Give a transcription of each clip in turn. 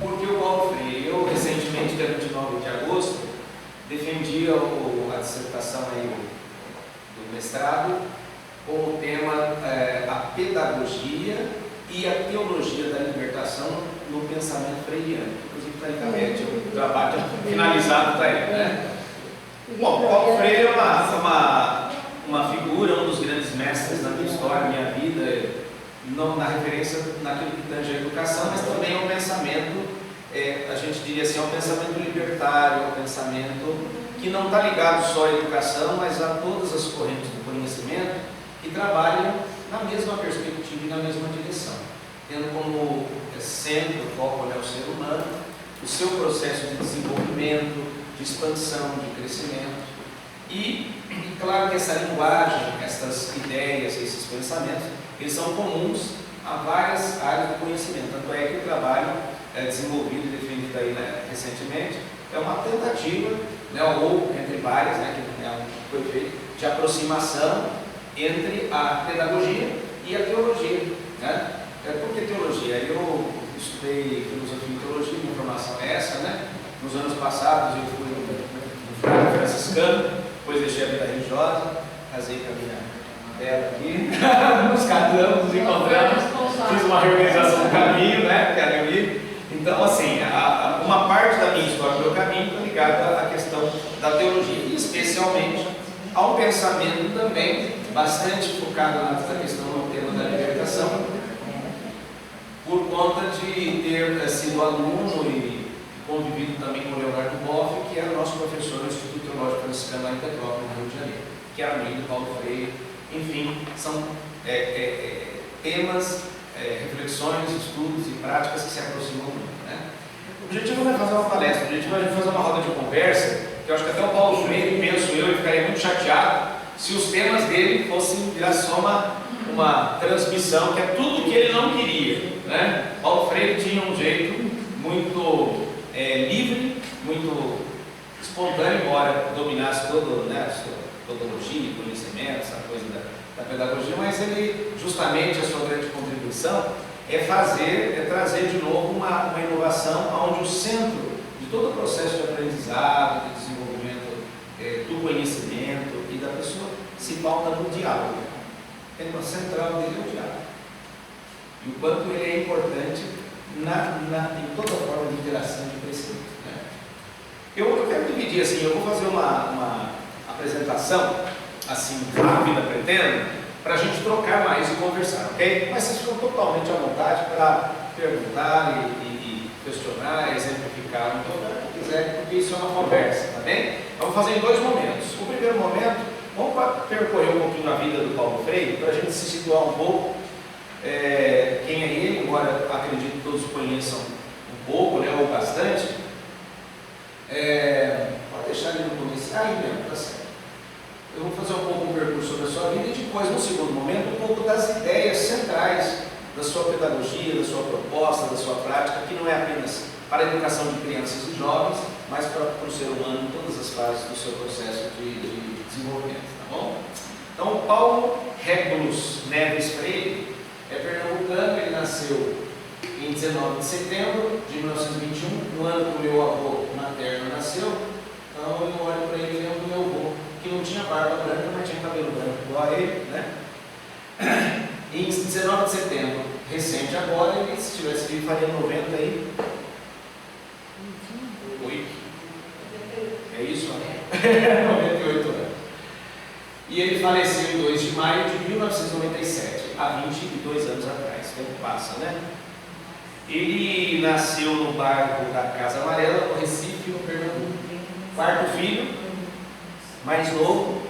Porque o Paulo Freire, eu recentemente, dia 29 de agosto, defendi a dissertação aí do mestrado com o tema a pedagogia e a teologia da libertação no pensamento freiriano. Inclusive, praticamente, o trabalho finalizado está aí, né? Bom, Paulo Freire é uma figura, um dos grandes mestres da minha história, minha vida, não na referência naquilo que tange a educação, mas também ao pensamento, a gente diria assim, ao pensamento libertário, ao pensamento que não está ligado só à educação, mas a todas as correntes do conhecimento que trabalham na mesma perspectiva e na mesma direção, tendo como centro, foco, o ser humano, o seu processo de desenvolvimento, de expansão, de crescimento. E claro que essa linguagem, essas ideias, esses pensamentos, eles são comuns a várias áreas do conhecimento. Tanto é que o trabalho desenvolvido e definido aí, né, recentemente é uma tentativa, né, ou entre várias, né, que foi feito, de aproximação entre a pedagogia e a teologia, né? Por que teologia? Eu estudei filosofia e teologia, minha formação é essa, né? Nos anos passados eu fui no franciscano, depois deixei a vida religiosa, casei com a minha bela aqui, nos casamos, nos encontramos, fiz uma reorganização do caminho, né? Que era ali. Então, assim, uma parte da minha história do meu caminho está ligada à questão da teologia, e especialmente ao pensamento também bastante focado na questão do tema da libertação, por conta de ter sido aluno e convivido também com o Leonardo Boff, que era nosso professor no Instituto Teológico Franciscano lá em Petrópolis, no Rio de Janeiro, que era amigo do Paulo Freire. Enfim, são temas, reflexões, estudos e práticas que se aproximam muito, né? O objetivo não é fazer uma palestra, o objetivo é fazer uma roda de conversa, que eu acho que até o Paulo Freire, penso eu, ficaria muito chateado se os temas dele fossem virar só uma transmissão, que é tudo que ele não queria, né? Paulo Freire tinha um jeito muito livre, muito espontâneo, embora dominasse todo, né, a sua metodologia, conhecimento, essa coisa da pedagogia, mas ele, justamente, a sua grande contribuição é trazer de novo uma inovação onde o centro de todo o processo de aprendizado, de desenvolvimento do conhecimento e da pessoa se pauta no diálogo. O tema central dele é o diálogo. E o quanto ele é importante em toda forma de interação de crescimento, né? Eu quero dividir assim, eu vou fazer uma apresentação assim rápida, pretendo, para a gente trocar mais e conversar, ok? Mas vocês ficam totalmente à vontade para perguntar e questionar, exemplificar o que quiser, porque isso é uma conversa, tá bem? Vamos fazer em dois momentos. O primeiro momento, vamos percorrer um pouquinho a vida do Paulo Freire, para a gente se situar um pouco quem é ele, embora acredito que todos o conheçam um pouco, né, ou bastante. Pode deixar ele no começo. Aí mesmo, tá certo. Eu vou fazer um pouco um percurso sobre a sua vida e depois, no segundo momento, um pouco das ideias centrais da sua pedagogia, da sua proposta, da sua prática, que não é apenas para a educação de crianças e jovens, mas para o ser humano em todas as fases do seu processo de desenvolvimento, tá bom? Então, Paulo Régulus Neves Freire é pernambucano, ele nasceu em 19 de setembro de 1921, no ano que o meu avô materno nasceu. Então eu olho para ele e lembro do meu avô, que não tinha barba branca, mas tinha cabelo branco igual a ele, né? Em 19 de setembro, recente agora, ele, se tivesse vivo, faria 90 aí. 8. É isso, né? 98 anos. E ele faleceu em 2 de maio de 1997, há 22 anos atrás. O tempo passa, né? Ele nasceu no bairro da Casa Amarela, no Recife, no Pernambuco. Quarto filho, mais novo,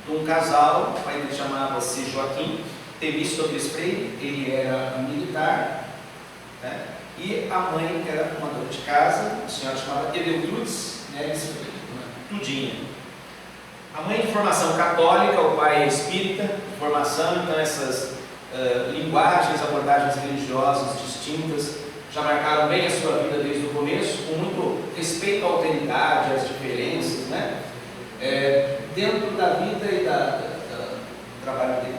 de um casal, o pai dele chamava-se Joaquim Temístocles Freire, ele era militar, né? E a mãe era uma dona de casa, a senhora chamava Edeltrudes Neves Freire, Tudinha. A mãe de formação católica, o pai é espírita, de formação, então essas linguagens, abordagens religiosas distintas já marcaram bem a sua vida desde o começo, com muito respeito à alteridade, às diferenças, né? Dentro da vida e do trabalho dele.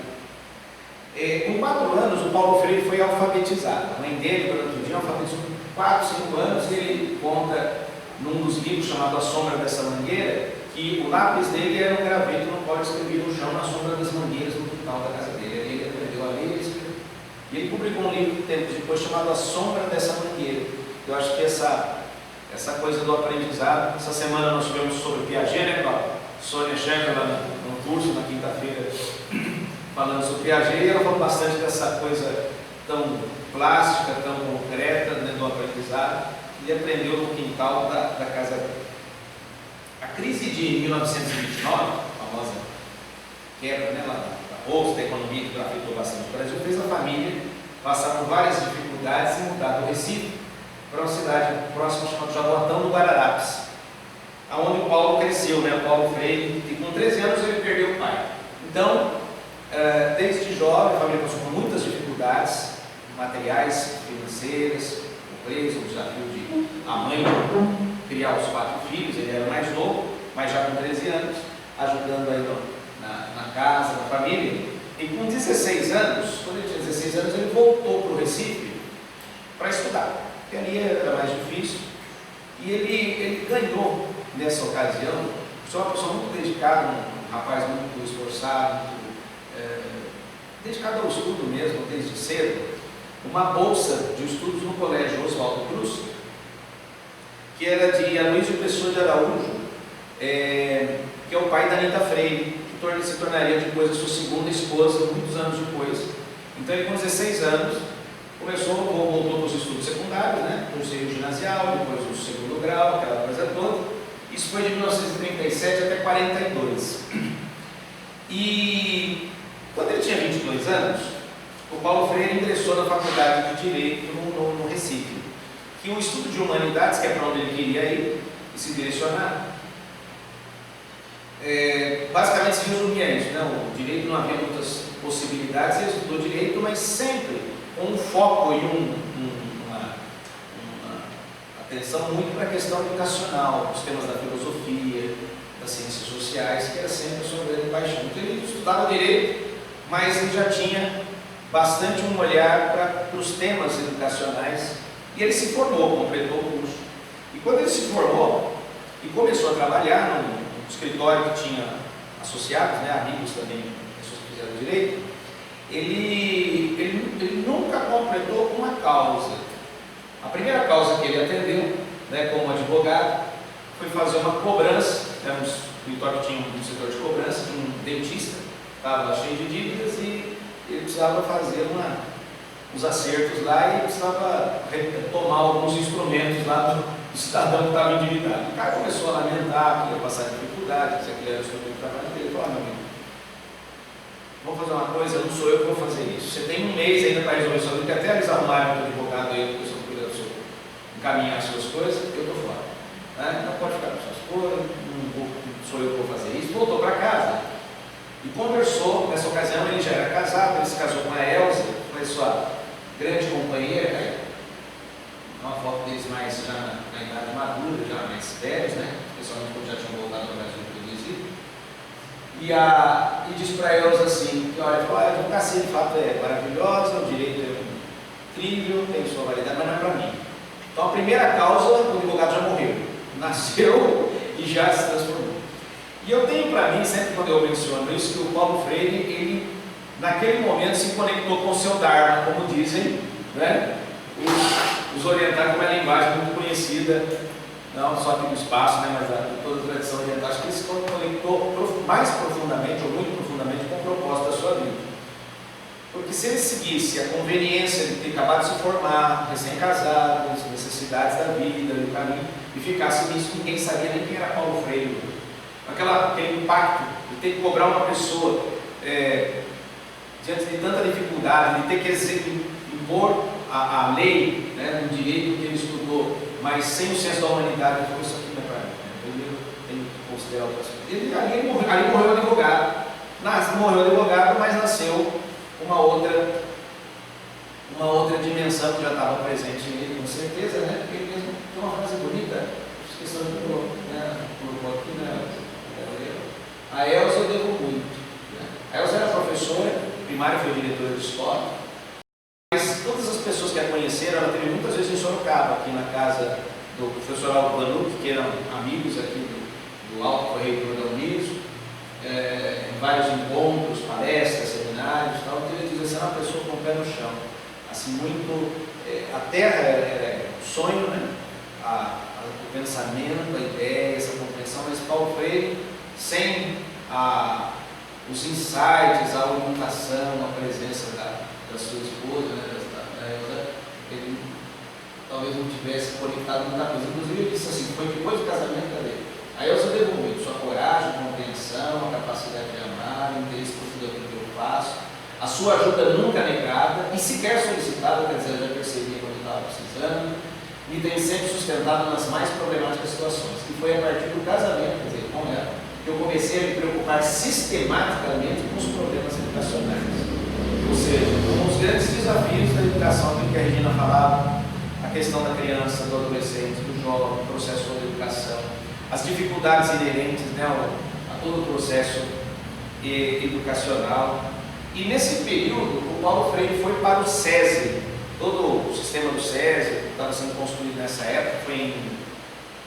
Com 4 anos, o Paulo Freire foi alfabetizado. A mãe dele, durante o dia, alfabetizou com 4, 5 anos, e ele conta num dos livros chamado A Sombra dessa Mangueira, que o lápis dele era um graveto no qual ele escrevia no chão, na sombra das mangueiras no quintal da casa dele. Aí ele aprendeu a ler e escreveu. E ele publicou um livro tempos depois chamado A Sombra dessa Mangueira. Eu acho que essa coisa do aprendizado, essa semana nós tivemos sobre Piaget, né, com a Sônia Scherer lá no curso, na quinta-feira, falando sobre Piaget, e ela falou bastante dessa coisa tão plástica, tão concreta, né, do aprendizado. Ele aprendeu no quintal da casa dele. A crise de 1929, a famosa quebra, né, lá da bolsa, da economia, que afetou bastante o Brasil, fez a família passar por várias dificuldades e mudar do Recife para uma cidade próxima chamada Jaboatão do Guararapes, aonde o Paulo cresceu, né, o Paulo Freire, e com 13 anos ele perdeu o pai. Então, desde jovem, a família passou por muitas dificuldades materiais, financeiras, pobreza, o desafio de a mãe criar os 4 filhos. Ele era mais novo, mas já com 13 anos, ajudando aí na casa, na família. E com 16 anos, quando ele tinha 16 anos, ele voltou para o Recife para estudar, porque ali era mais difícil. E ele ganhou, nessa ocasião, uma pessoa muito dedicada, um rapaz muito esforçado, dedicado ao estudo mesmo, desde cedo, uma bolsa de estudos no colégio Oswaldo Cruz, que era de Aloysio Pessoa de Araújo, que é o pai da Anita Freire, que se tornaria depois a sua segunda esposa, muitos anos depois. Então ele, com 16 anos, voltou para os estudos secundários, né? Curseio ginasial, depois o segundo grau, aquela coisa toda. Isso foi de 1937 até 42. E quando ele tinha 22 anos, o Paulo Freire ingressou na Faculdade de Direito no Recife, que o estudo de humanidades, que é para onde ele queria ir e se direcionar, basicamente se resumia a isso, né? O direito não havia muitas possibilidades, ele estudou direito, mas sempre com um foco e uma atenção muito para a questão educacional, os temas da filosofia, das ciências sociais, que era sempre a sua grande paixão. Então ele estudava direito, mas ele já tinha bastante um olhar para os temas educacionais, e ele se formou, completou o curso. E quando ele se formou e começou a trabalhar num escritório que tinha associados, né, amigos também, pessoas que fizeram direito, ele nunca completou uma causa. A primeira causa que ele atendeu, né, como advogado, foi fazer uma cobrança. Era um escritório que tinha um setor de cobrança, de um dentista, estava cheio de dívidas e ele precisava fazer uns acertos lá e precisava tomar alguns instrumentos lá do cidadão que estava endividado. O cara começou a lamentar que ia passar dificuldade, que aquele era o instrumento de trabalho dele. Ele falou: meu amigo, vamos fazer uma coisa, não sou eu que vou fazer isso. Você tem um mês ainda para resolver sua vida, que até eles arrumarem o advogado aí, a pessoa que cuida do seu, encaminhar as suas coisas, eu estou fora. Né? Não pode ficar com suas coisas, não sou eu que vou fazer isso. Voltou para casa e conversou. Nessa ocasião ele já era casado, ele se casou com a Elza, foi sua grande companheira, né? Uma foto deles mais já na idade madura, já mais velhos, né? Especialmente quando já tinham voltado ao Brasil produzido. E disse para a Elza assim, que olha, a advocacia de fato é maravilhosa, o direito é incrível, tem sua validade, mas não é para mim. Então a primeira causa, o advogado já morreu, nasceu e já se transformou. E eu tenho para mim, sempre quando eu menciono isso, que o Paulo Freire, ele naquele momento se conectou com o seu Dharma, como dizem, né, os orientais, com uma linguagem muito conhecida, não só aqui do espaço, né, mas de toda a tradição oriental. Acho que ele se conectou mais profundamente, ou muito profundamente, com o propósito da sua vida. Porque se ele seguisse a conveniência de ter acabado de se formar, recém-casado, as necessidades da vida, do caminho, e ficasse nisso, ninguém sabia nem quem era Paulo Freire. Aquele impacto de ter que cobrar uma pessoa diante de tanta dificuldade, de ter que impor a lei, né, no direito que ele estudou, mas sem o senso da humanidade, ele falou: isso aqui não é para mim. Primeiro tem que considerar outras coisas. Ali morreu advogado. Morreu advogado, mas nasceu uma outra dimensão que já estava presente nele, com certeza, né? Porque ele mesmo tem uma frase bonita, esqueci de colocou aqui, né? A Elza eu devo muito. A Elza era professora, primário foi diretora de escola, mas todas as pessoas que a conheceram, ela teve muitas vezes em Sorocaba, aqui na casa do professor Aldo Vanucci, que eram amigos aqui do alto corretor da Uniso, em vários encontros, palestras, seminários e tal. Então ele diz assim, é uma pessoa com o pé no chão, assim, muito, a terra é o sonho, né? O pensamento, a ideia, essa compreensão, mas Paulo Freire, sem os insights, a orientação, a presença da sua esposa, né, da Elza, ele talvez não tivesse conectado muita coisa. Inclusive ele disse assim, foi depois do casamento dele. A Elza devolveu sua coragem, compreensão, a capacidade de amar, o interesse por tudo aquilo que eu faço, a sua ajuda nunca negada e sequer solicitada, quer dizer, eu já percebi quando eu estava precisando, me tem sempre sustentado nas mais problemáticas situações. E foi a partir do casamento, quer dizer, com ela, que eu comecei a me preocupar sistematicamente com os problemas educacionais. Ou seja, com os grandes desafios da educação, que a Regina falava, a questão da criança, do adolescente, do jovem, o processo de educação, as dificuldades inerentes, né, a todo o processo educacional. E nesse período, o Paulo Freire foi para o SESI. Todo o sistema do SESI, que estava sendo construído nessa época, foi em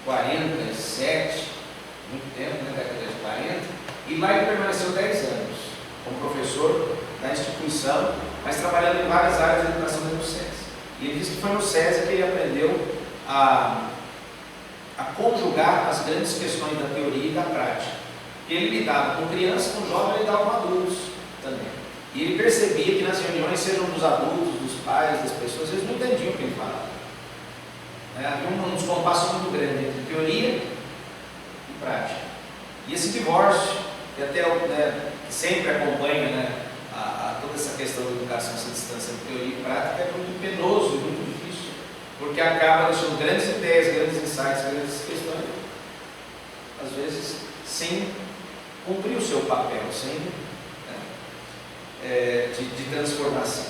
47, muito tempo, na década de 40, e lá ele permaneceu 10 anos, como professor da instituição, mas trabalhando em várias áreas de educação dentro do SESI. E ele disse que foi no SESI que ele aprendeu a conjugar as grandes questões da teoria e da prática. Ele lidava com crianças, com jovens, ele lidava com adultos também. E ele percebia que nas reuniões, sejam dos adultos, dos pais, das pessoas, eles não entendiam o que ele falava. Havia um descompasso muito grande entre teoria e prática. E esse divórcio, que até sempre acompanha, né, toda essa questão da educação, essa distância entre teoria e prática, é muito penoso e muito difícil, porque acaba deixando grandes ideias, grandes insights, grandes questões, às vezes sem cumprir o seu papel, de transformação.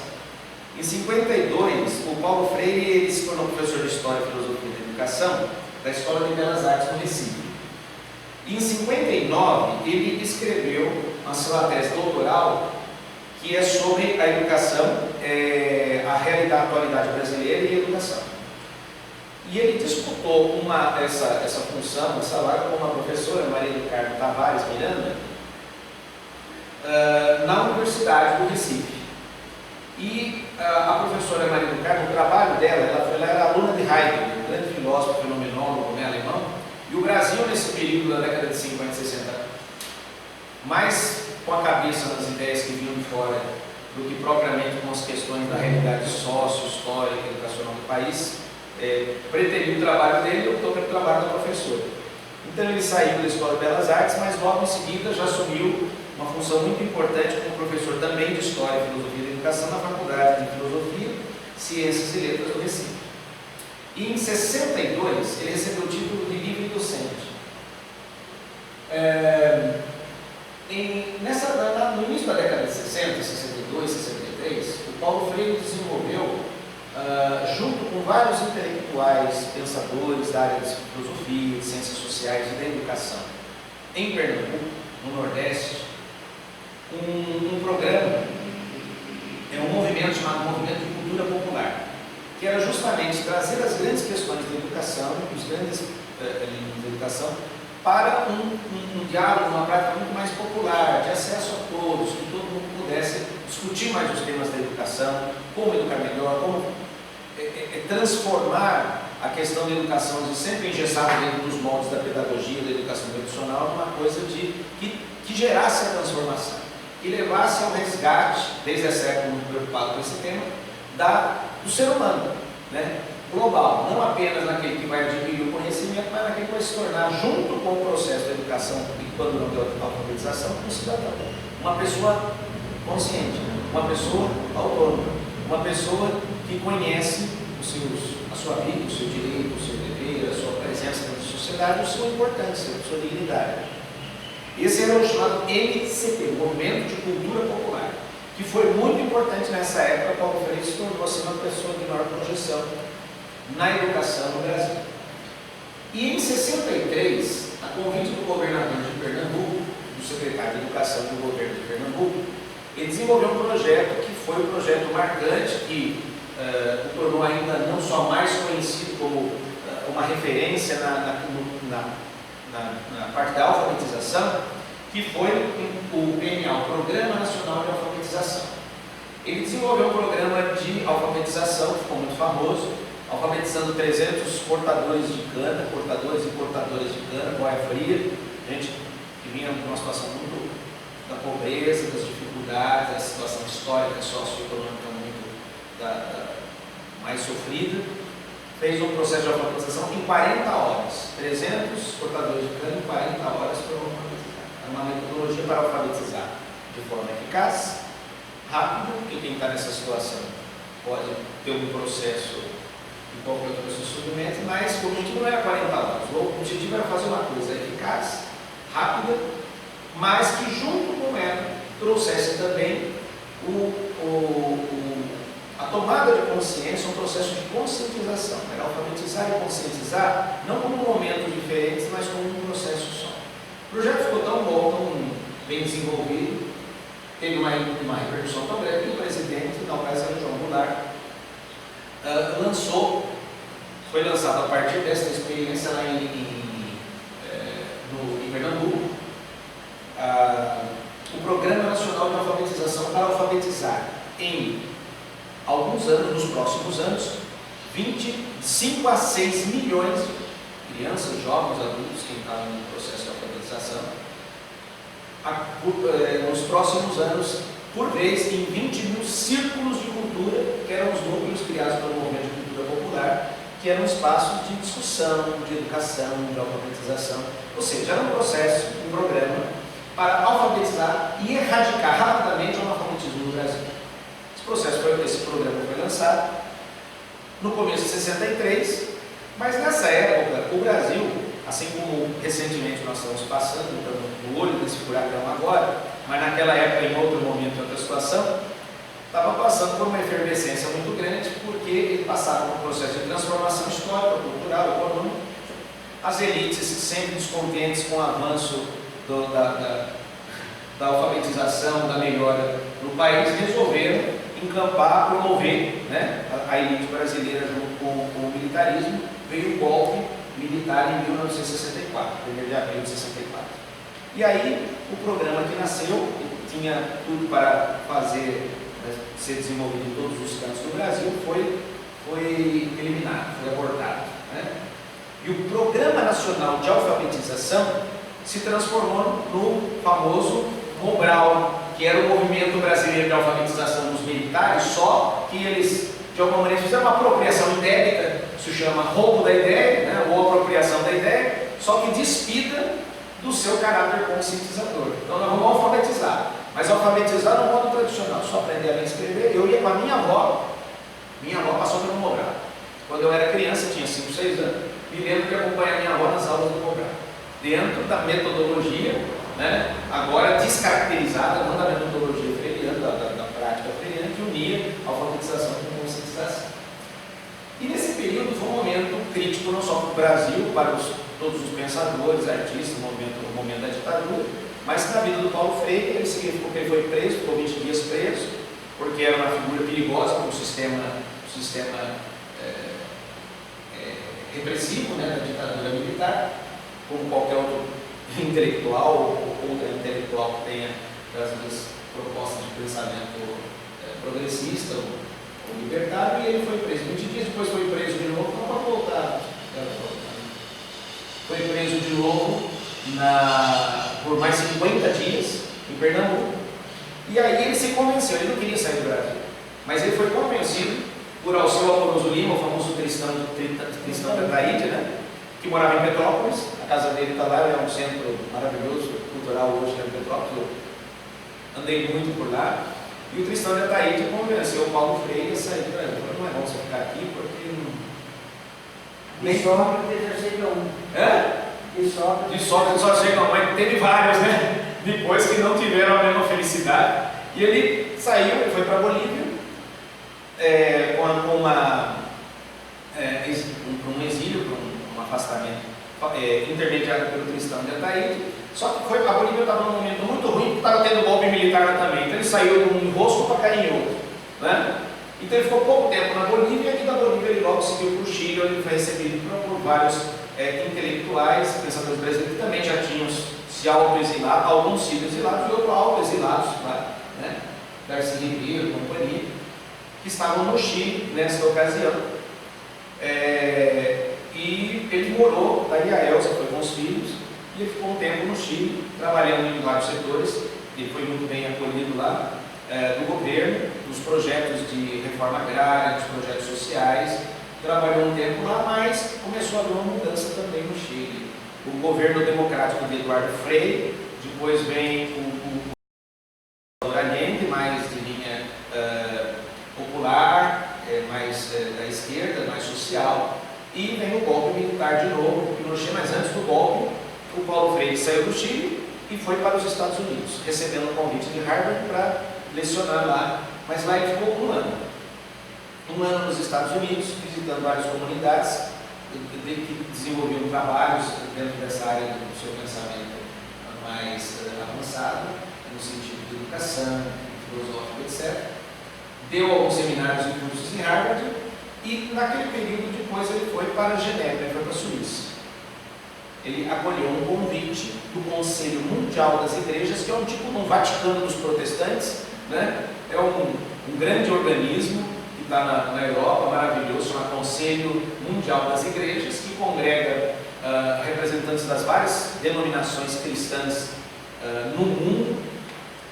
Em 52, o Paulo Freire ele se tornou professor de História, Filosofia e Educação da Escola de Belas Artes no Recife. E em 59, ele escreveu a sua tese doutoral, que é sobre a educação, a realidade, a atualidade brasileira e a educação. E ele disputou essa função, essa vaga, com uma professora, Maria do Carmo Tavares Miranda, na Universidade do Recife. E a professora Maria do Carmo, o trabalho dela, ela era aluna de Heidegger, um grande filósofo, fenomenólogo, alemão, e o Brasil, nesse período da década de 50 e 60, mais com a cabeça nas ideias que vinham de fora do que propriamente com as questões da realidade sócio-histórica e educacional do país, preteriu o trabalho dele e optou pelo trabalho da professora. Então ele saiu da Escola de Belas Artes, mas logo em seguida já assumiu uma função muito importante como professor também de História, Filosofia e Educação na Faculdade de Filosofia, Ciências e Letras do Recife. E em 62 ele recebeu o título de livre docente. No início da década de 60, 62, 63, o Paulo Freire desenvolveu, junto com vários intelectuais, pensadores da área de filosofia, de ciências sociais e da educação, em Pernambuco, no Nordeste, um programa, um movimento chamado Movimento de Cultura Popular, que era justamente trazer as grandes questões da educação, os grandes linhas da educação, para um diálogo, uma prática muito mais popular, de acesso a todos, que todo mundo pudesse discutir mais os temas da educação, como educar melhor, como transformar a questão da educação de sempre engessada dentro dos moldes da pedagogia, da educação tradicional, numa coisa que gerasse a transformação, que levasse ao resgate, desde essa época muito preocupado com esse tema, do ser humano, né? Global, não apenas naquele que vai adquirir o conhecimento, mas naquele que vai se tornar, junto com o processo da educação e quando não tem alfabetização, um cidadão, uma pessoa consciente, uma pessoa autônoma, uma pessoa que conhece a sua vida, o seu direito, o seu dever, a sua presença na sociedade, a sua importância, a sua dignidade. Esse era o chamado MCP, Movimento de Cultura Popular, que foi muito importante nessa época. Paulo Freire se tornou assim uma pessoa de maior projeção na educação no Brasil. E em 63, a convite do governador de Pernambuco, do secretário de Educação do governo de Pernambuco, ele desenvolveu um projeto que foi um projeto marcante, que o tornou ainda não só mais conhecido como uma referência na parte da alfabetização, que foi o PNA, o Programa Nacional de Alfabetização. Ele desenvolveu um programa de alfabetização, que ficou muito famoso, alfabetizando 300 portadores de cana, portadores e portadoras de cana, boia fria, gente que vinha de uma situação muito da pobreza, das dificuldades, da situação histórica, socioeconômica muito mais sofrida. Fez um processo de alfabetização em 40 horas, 300 portadores de cana em 40 horas para alfabetizar. É uma metodologia para alfabetizar de forma eficaz, rápida, porque quem está nessa situação pode ter um processo que qualquer outra pessoa submete, mas o objetivo não era 40 horas, o objetivo era fazer uma coisa eficaz, rápida, mas que junto com ela trouxesse também a tomada de consciência, um processo de conscientização. Era alfabetizar e conscientizar, não como momentos diferentes, mas como um processo só. O projeto ficou tão bom, tão bem desenvolvido, teve uma repercussão tão grande que o presidente, na ocasião, João Goulart, foi lançado a partir dessa experiência lá em Pernambuco, o Programa Nacional de Alfabetização para alfabetizar em alguns anos, nos próximos anos, 5 a 6 milhões de crianças, jovens, adultos que estavam no processo de alfabetização, nos próximos anos, por vez, em 20 mil círculos de cultura, que eram os núcleos criados pelo Movimento de Cultura Popular, que eram espaços de discussão, de educação, de alfabetização, ou seja, era um processo, um programa para alfabetizar e erradicar rapidamente o analfabetismo no Brasil. Esse programa foi lançado no começo de 63, mas nessa época o Brasil, assim como recentemente nós estamos passando, então, no olho desse furacão agora, mas naquela época, em outro momento, em outra situação, estava passando por uma efervescência muito grande, porque ele passava por um processo de transformação histórica, cultural, econômica. As elites, sempre descontentes com o avanço da alfabetização, da melhora no país, resolveram encampar, promover, né, a elite brasileira junto com o militarismo. Veio o golpe militar em 1964, 1º de abril de 64. E aí, o programa que nasceu, que tinha tudo para ser desenvolvido em todos os cantos do Brasil, foi eliminado, foi abortado, né? E o Programa Nacional de Alfabetização se transformou no famoso Mobral, que era o movimento brasileiro de alfabetização dos militares, só que eles, de alguma maneira, fizeram uma apropriação indébita, se chama roubo da ideia, né, ou apropriação da ideia, só que despida do seu caráter conscientizador. Então nós vamos alfabetizar, mas alfabetizar no modo tradicional, só aprender a ler e escrever. Eu ia com a minha avó passou pelo Mobral. Quando eu era criança, tinha 5, 6 anos, me lembro de acompanhar a minha avó nas aulas do Mobral, dentro da metodologia, né, agora descaracterizada, não da metodologia freiriana, da prática freiriana, que unia a alfabetização com a conscientização. E nesse período foi um momento crítico não só para o Brasil, para todos os pensadores, artistas, o momento da ditadura, mas na vida do Paulo Freire. Ele significou que ele foi preso, ficou 20 dias preso, porque era uma figura perigosa para o sistema repressivo, né, da ditadura militar, como qualquer outro intelectual ou outra intelectual que tenha as propostas de pensamento progressista ou libertário. E ele foi preso 20 dias, depois foi preso de novo, não para voltar, foi preso de novo por mais 50 dias em Pernambuco. E aí ele se convenceu, ele não queria sair do Brasil, mas ele foi convencido por Alceu Amoroso Lima, o famoso cristão tetraíde, né, que morava em Petrópolis. A casa dele está lá, é um centro maravilhoso, cultural hoje, em Petrópolis. Eu andei muito por lá. E o Tristão de Ataíde convenceu o Paulo Freire a sair do Brasil. Não é bom você ficar aqui, porque não... De Sócrates já chega um. De Sócrates só chega um, mas teve vários, né? Depois que não tiveram a mesma felicidade. E ele saiu, ele foi para a Bolívia, com um exílio, com um afastamento intermediado pelo Tristão de Ataíde. Só que a Bolívia estava num momento muito ruim, porque estava tendo golpe militar lá também. Então ele saiu de um enrosco para cair em outro, né? Então ele ficou pouco tempo na Bolívia, e da Bolívia ele logo seguiu para o Chile, onde ele foi recebido por vários intelectuais, pensadores brasileiros, que também já tinham se auto-exilado, alguns sido exilados e outros auto-exilados, né? Darcy Ribeiro, companhia, que estavam no Chile nessa ocasião. E ele morou, daí a Elsa foi com os filhos, e ele ficou um tempo no Chile, trabalhando em vários setores. Ele foi muito bem acolhido lá, do governo, dos projetos de reforma agrária, dos projetos sociais. Trabalhou um tempo lá, mas começou a haver uma mudança também no Chile. O governo democrático de Eduardo Frei, depois vem o Allende, mais de linha popular, mais da esquerda, mais social, e vem o golpe militar de novo em Pinochet. Mas antes do golpe, o Paulo Freire saiu do Chile e foi para os Estados Unidos, recebendo o convite de Harvard para lecionar lá, mas lá ele ficou um ano nos Estados Unidos, visitando várias comunidades que desenvolviam trabalhos dentro dessa área do seu pensamento mais avançado, no sentido de educação, filosófico, etc. Deu alguns seminários e cursos em Harvard, e naquele período depois ele foi para Genebra, ele foi para a Suíça. Ele acolheu um convite do Conselho Mundial das Igrejas, que é um tipo de um Vaticano dos protestantes, né? É um grande organismo que está na Europa, maravilhoso, chama Conselho Mundial das Igrejas, que congrega representantes das várias denominações cristãs no mundo,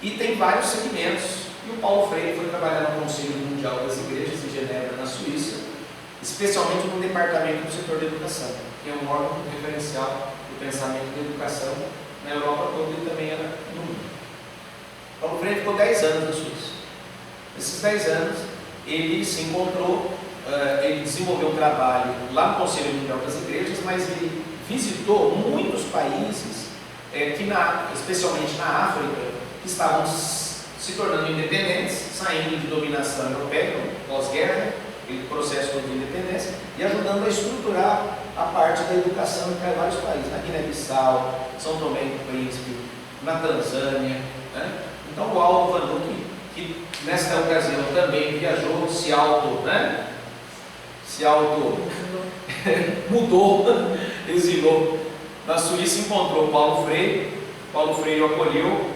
e tem vários segmentos. E o Paulo Freire foi trabalhar no Conselho Mundial das Igrejas em Genebra, na Suíça, especialmente no departamento do setor de educação, que é um órgão referencial do pensamento de educação na Europa toda e também era no mundo. Paulo Freire ficou 10 anos na Suíça. Nesses 10 anos, ele se encontrou, ele desenvolveu um trabalho lá no Conselho Mundial das Igrejas, mas ele visitou muitos países, especialmente na África, que estavam se tornando independentes, saindo de dominação europeia, pós-guerra, aquele processo todo de independência, e ajudando a estruturar a parte da educação em vários países, na Guiné-Bissau, São Tomé e Príncipe, na Tanzânia, né? Então o Aldo Vanucci, que nesta ocasião também viajou, se mudou, exilou na Suíça, encontrou Paulo Freire o acolheu,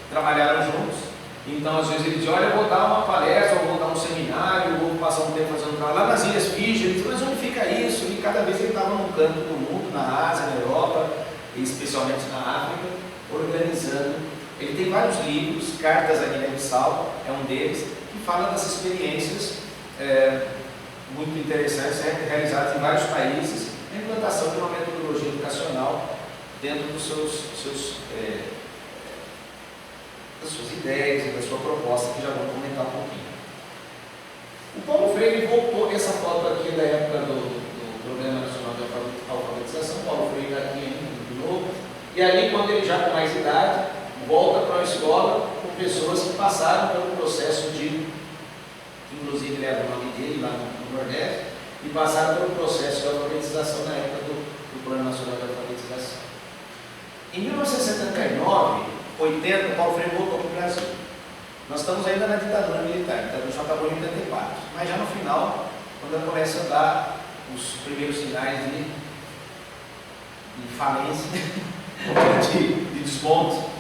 trabalharam juntos. Então, às vezes ele diz, olha, eu vou dar uma palestra, ou vou dar um seminário, vou passar um tempo fazendo trabalho lá nas Ilhas Fiji. Ele diz, mas onde fica isso? E cada vez ele estava num canto do mundo, na Ásia, na Europa, e especialmente na África, organizando. Ele tem vários livros, Cartas a Guiné-Bissau é um deles, que fala das experiências muito interessantes, realizadas em vários países, a implantação de uma metodologia educacional dentro das suas ideias e da sua proposta, que já vamos comentar um pouquinho. O Paulo Freire voltou, essa foto aqui é da época do Programa Nacional de Alfabetização. Paulo Freire está aqui ainda, de novo, e ali, quando ele já com mais idade, volta para uma escola com pessoas que passaram pelo processo de, inclusive leva o nome dele lá no Nordeste, e passaram pelo processo de alfabetização na época do Plano Nacional de Alfabetização. Em 1979, 80, Paulo Freire voltou para o Brasil. Nós estamos ainda na ditadura militar, a ditadura só acabou em 84, mas já no final, quando ela começa a dar os primeiros sinais de falência, de desmonte.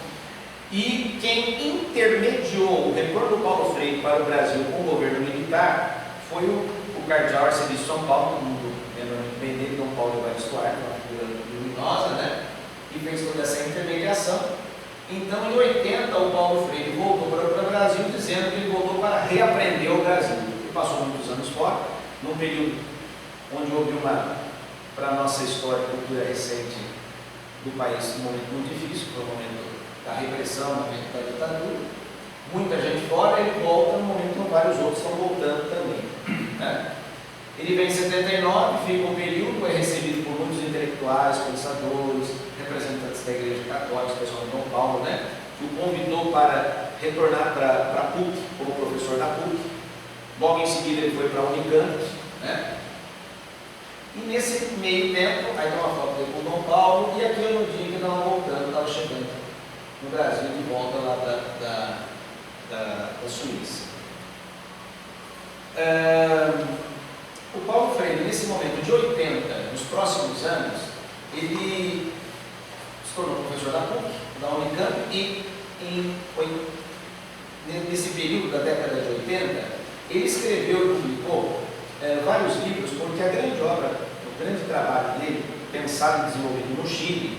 E quem intermediou o retorno do Paulo Freire para o Brasil com o governo militar foi o cardeal arcebispo de São Paulo, todo mundo lembra muito bem dele, Dom Paulo Evaristo Arco, uma figura luminosa, né? Que fez toda essa intermediação. Então, em 80, o Paulo Freire voltou para o Brasil, dizendo que ele voltou para reaprender o Brasil. Ele passou muitos anos fora, num período onde houve para a nossa história, cultura recente do país, um momento muito difícil, foi o momento da repressão, o momento da ditadura. Muita gente fora, ele volta no momento em que vários outros estão voltando também, né? Ele vem em 79, fica um período, é recebido por muitos intelectuais, pensadores, representantes da Igreja Católica, pessoal de Dom Paulo, né? Que o convidou para retornar para a PUC, como professor da PUC. Logo em seguida ele foi para a Unicamp, né? E nesse meio tempo, aí tem uma foto dele com o Dom Paulo, e aqui no dia que nós voltando, estava chegando no Brasil, de volta lá da Suíça. O Paulo Freire, nesse momento de 80, nos próximos anos, ele se tornou professor da PUC, da Unicamp, e nesse período da década de 80, ele escreveu e publicou vários livros, porque a grande obra, o grande trabalho dele, pensado e desenvolvido no Chile,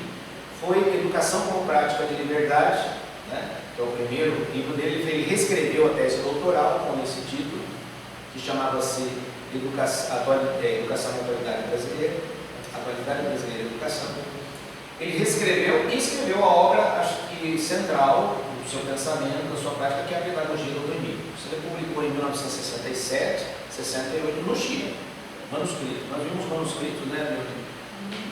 foi Educação como Prática de Liberdade, né, que é o primeiro livro dele. Ele reescreveu a tese doutoral com esse título, que chamava-se Educação e Atualidade Brasileira, Atualidade Brasileira e Educação. Ele reescreveu e escreveu a obra, acho que central do seu pensamento, da sua prática, que é a Pedagogia do Oprimido. Isso ele publicou em 1967, 68, no Chile, manuscrito. Nós vimos manuscritos, né,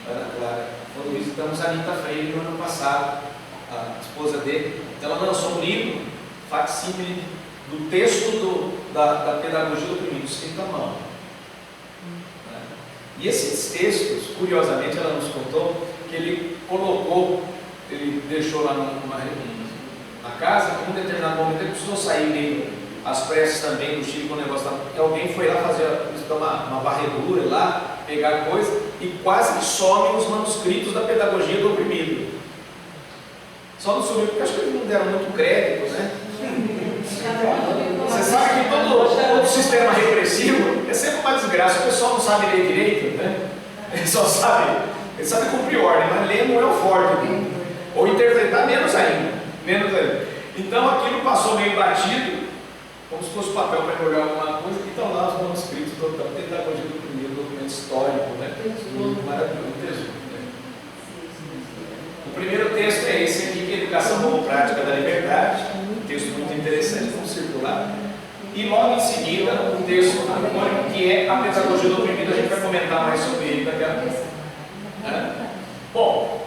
Ana Clara, quando visitamos a Anita Freire no ano passado, a esposa dele. Então ela lançou um livro, facsímile do texto da Pedagogia do Oprimido, escrito à mão. E esses textos, curiosamente, ela nos contou que ele colocou, ele deixou lá na casa, que em um determinado momento ele precisou sair meio às pressas também do Chile com o negócio, porque alguém foi lá fazer uma varredura lá, pegar coisa, e quase que somem os manuscritos da Pedagogia do Oprimido. Só não sumiu porque acho que eles não deram muito crédito, né? Você sabe que todo sistema repressivo é sempre uma desgraça. O pessoal não sabe ler direito, né? Ele só sabe, ele sabe cumprir ordem, mas ler não é o forte, né? Ou interpretar menos ainda. Então aquilo passou meio batido, como se fosse papel para olhar alguma coisa, e estão lá os manuscritos da Pedagogia do Oprimido, documento histórico, né? Maravilhoso, tesouro. O primeiro texto é esse aqui, que é Educação como Prática da Liberdade, um texto muito interessante, vamos circular. E logo em seguida, um texto antônimo, que é a Pedagogia do Oprimido. A gente vai comentar mais sobre ele daqui a pouco. Bom,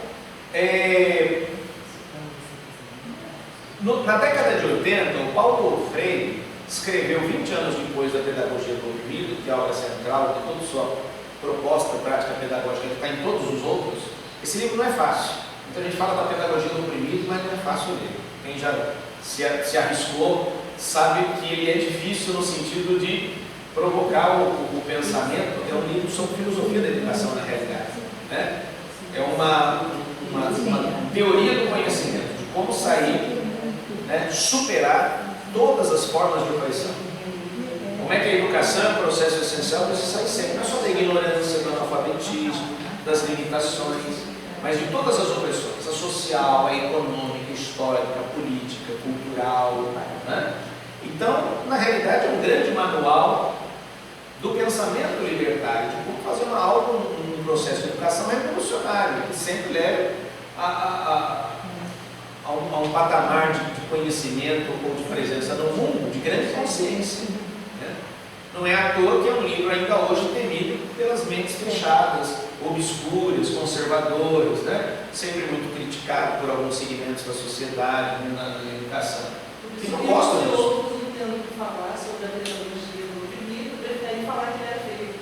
na década de 80, o Paulo Freire escreveu, 20 anos depois da Pedagogia do Oprimido, que é a obra central de toda a sua proposta prática pedagógica, que está em todos os outros. Esse livro não é fácil. Então a gente fala da Pedagogia do Oprimido, mas não é fácil ler. Quem já se arriscou sabe que ele é difícil no sentido de provocar o pensamento. É um livro sobre filosofia da educação, na realidade, né? É uma teoria do conhecimento, de como sair, né, superar todas as formas de opressão. Como é que a educação é um processo essencial para se sair sempre, não é só da ignorância, do analfabetismo, das limitações, mas de todas as opressões, a social, a econômica, a histórica, a política, a cultural, né? Então, na realidade, é um grande manual do pensamento libertário, de como fazer algo num processo de educação revolucionário, que sempre leve a um patamar de conhecimento ou de presença no mundo, de grande consciência, né? Não é à toa que é um livro ainda hoje temido pelas mentes fechadas, obscuras, conservadoras, né? Sempre muito criticado por alguns segmentos da sociedade, né, na educação. Que não gostam disso. Outros não tendo que falar sobre a pedagogia do oprimido, preferem falar que ele é feio.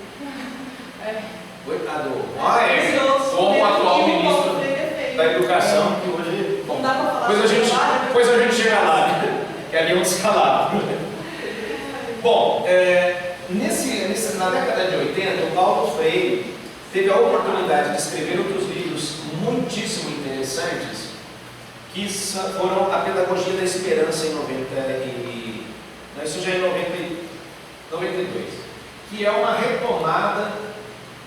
Coitado. Como o atual ministro da Educação, que hoje. Não dá para falar. Depois a gente chega lá, né? Que ali é um escalado. Bom, na década de 80, o Paulo Freire teve a oportunidade de escrever outros livros muitíssimo interessantes, que foram a Pedagogia da Esperança em 92, que é uma retomada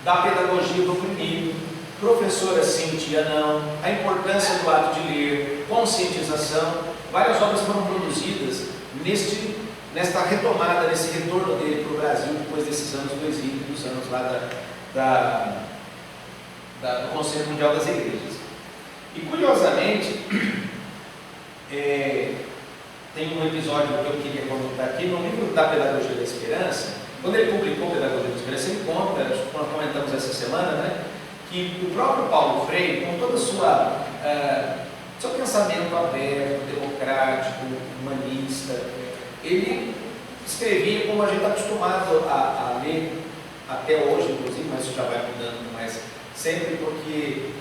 da pedagogia do oprimido, professora sim, tia não, a importância do ato de ler, conscientização. Várias obras foram produzidas nesta retomada, nesse retorno dele para o Brasil, depois desses anos 2000, dos anos lá do Conselho Mundial das Igrejas. E curiosamente, tem um episódio que eu queria comentar aqui, no livro da Pedagogia da Esperança. Quando ele publicou Pedagogia da Esperança, ele conta, nós comentamos essa semana, né, que o próprio Paulo Freire, com todo o seu pensamento aberto, democrático, humanista, ele escrevia como a gente está acostumado a ler até hoje, inclusive, mas isso já vai mudando, mas sempre porque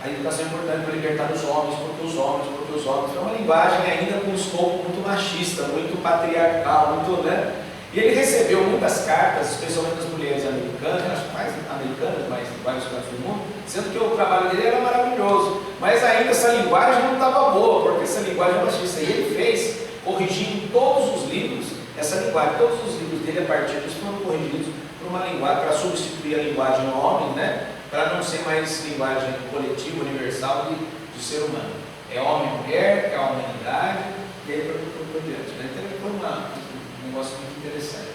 a educação é importante para libertar os homens, porque os homens. É uma linguagem ainda com um escopo muito machista, muito patriarcal, muito, né? E ele recebeu muitas cartas, especialmente das mulheres americanas, acho que mais americanas, mas em vários cantos do mundo, sendo que o trabalho dele era maravilhoso, mas ainda essa linguagem não estava boa, porque essa linguagem é machista. E ele fez, corrigindo todos os livros, essa linguagem, todos os livros dele a partir disso foram corrigidos por uma linguagem, para substituir a linguagem homem, né? Para não ser mais linguagem coletiva, universal de ser humano. É homem e mulher, é a humanidade, e aí por diante. Né? Então foi um negócio muito interessante.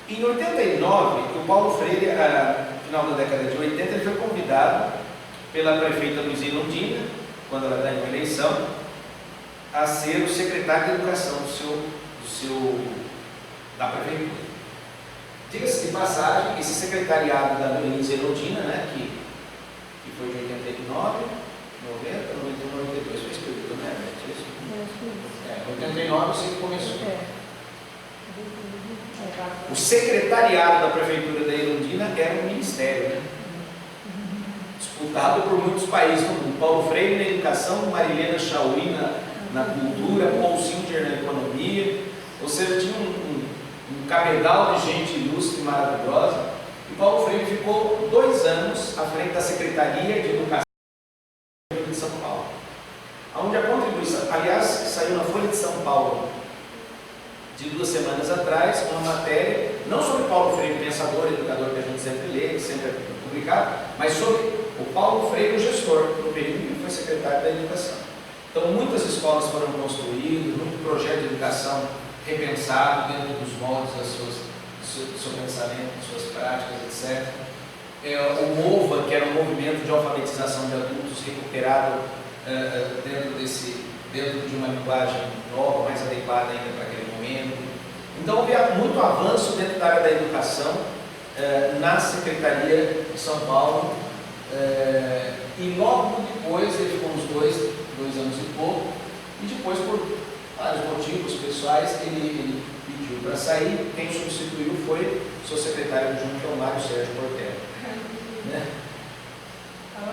Em 89, o Paulo Freire, no final da década de 80, ele foi convidado pela prefeita Luiz Londrina, quando ela ganhou a eleição, a ser o secretário de educação da prefeitura. Diga-se de passagem, esse secretariado da Luiz Londrina, né, que foi de 89, 90, 91, 92, foi esse período, né? 89 eu sei que começou. O secretariado da prefeitura da Irundina era um ministério, né? Disputado por muitos países no mundo. Paulo Freire na educação, Marilena Chauí na cultura, Paul Singer na economia. Ou seja, tinha um cabedal de gente ilustre e maravilhosa. E Paulo Freire ficou 2 anos à frente da Secretaria de Educação de São Paulo, onde a contribuição, aliás, saiu na Folha de São Paulo de 2 semanas atrás, uma matéria, não sobre Paulo Freire, pensador, educador que a gente sempre lê, sempre é publicado, mas sobre o Paulo Freire, o gestor, no período que ele foi secretário da Educação. Então, muitas escolas foram construídas, muito projeto de educação repensado dentro dos moldes do seu pensamento, de suas práticas, etc. O MOVA, que era um movimento de alfabetização de adultos recuperado dentro de uma linguagem nova, mais adequada ainda para aquele momento. Então, houve muito avanço dentro da área da educação na Secretaria de São Paulo, e logo depois, ele ficou uns 2 anos e pouco, e depois, por vários motivos pessoais, ele pediu para sair. Quem substituiu foi o seu secretário adjunto, que é o Mário Sérgio Portela, né?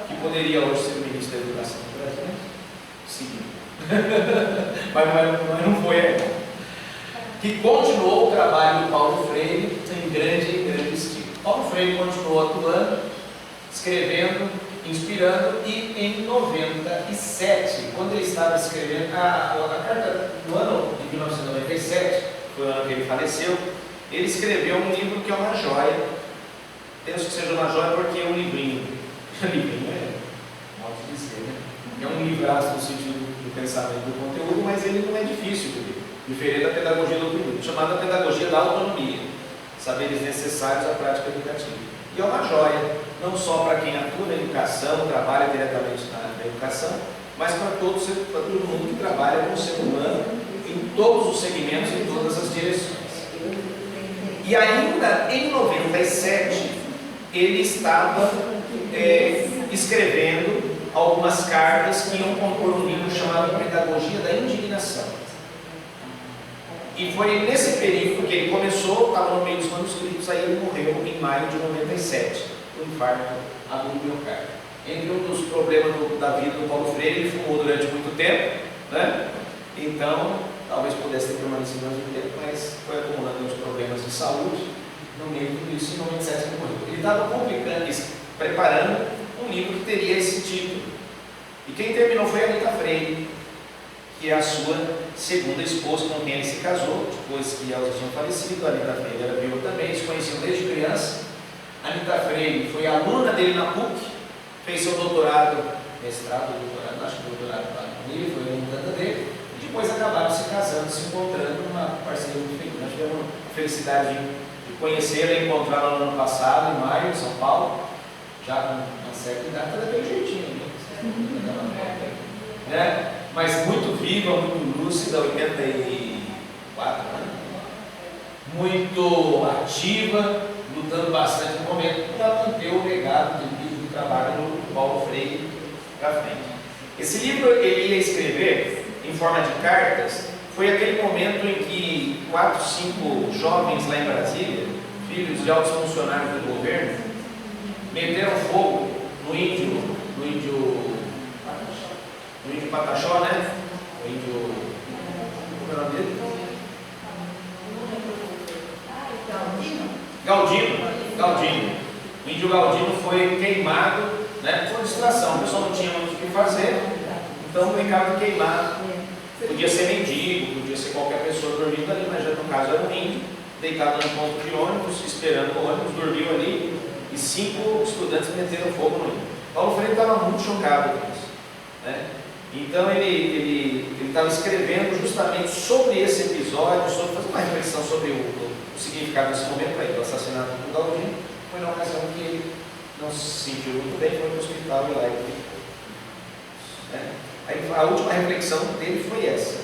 Que poderia hoje ser o ministro da Educação do Brasil, né? Sim. mas não foi ainda. Que continuou o trabalho do Paulo Freire em grande estilo. Paulo Freire continuou atuando, escrevendo, inspirando, e em 97, quando ele estava escrevendo a carta do ano de 1997, foi o ano que ele faleceu, ele escreveu um livro que é uma joia. Penso que seja uma joia porque é um livrinho. Livrinho é modo de dizer, né? É um livraço no sentido do pensamento do conteúdo, mas ele não é difícil de ler, diferente da pedagogia do opinião, chamada pedagogia da autonomia, saberes necessários à prática educativa. E é uma joia, não só para quem atua na educação, trabalha diretamente na educação, mas para todo mundo que trabalha com o ser humano em todos os segmentos e em todas as direções. E ainda em 97, ele estava escrevendo algumas cartas que iam compor um livro chamado Pedagogia da Indignação. E foi nesse período que ele começou, estava no meio dos manuscritos, aí ele morreu em maio de 97, um infarto agudo do miocárdio. Entre um dos problemas da vida do Paulo Freire, ele fumou durante muito tempo, né? Então, talvez pudesse ter permanecido mais um tempo, mas foi acumulando uns problemas de saúde. No meio disso, em 97 ele morreu. Ele estava preparando um livro que teria esse título. E quem terminou foi a Anita Freire, que é a sua segunda esposa, com quem ele se casou, depois que elas tinham falecido. A Anita Freire era viúva também, se conheciam desde criança. A Anita Freire foi aluna dele na PUC, fez seu doutorado, mestrado, doutorado, acho que doutorado com ele, foi aluna dele, e depois acabaram se casando, se encontrando numa parceria muito feliz. Nós tivemos a felicidade de conhecê-la e encontrá-la no ano passado, em maio, em São Paulo, já com uma certa idade, tá daquele jeitinho, né? Mas muito viva, muito lúcida, 84 anos, muito ativa, lutando bastante no momento para manter o legado do trabalho do Paulo Freire para frente. Esse livro ele ia escrever em forma de cartas. Foi aquele momento em que 4, 5 jovens lá em Brasília, filhos de altos funcionários do governo, meteram fogo no índio, no índio Pataxó, né? O índio, como é o nome dele? Galdino. O índio Galdino foi queimado, né, por distração. O pessoal não tinha muito o que fazer, então ficava queimado. Podia ser mendigo, podia ser qualquer pessoa dormindo ali, mas já no caso era um índio, deitado no ponto de ônibus, esperando o ônibus, dormiu ali e 5 estudantes meteram fogo no índio. Paulo Freire estava muito chocado com isso, né? Então ele estava escrevendo justamente sobre esse episódio, sobre fazer uma reflexão sobre o significado desse momento para ele, o assassinato do Galdino. Foi na ocasião que ele não se sentiu muito bem, foi para o hospital e lá ele ficou, né? Aí, a última reflexão dele foi essa.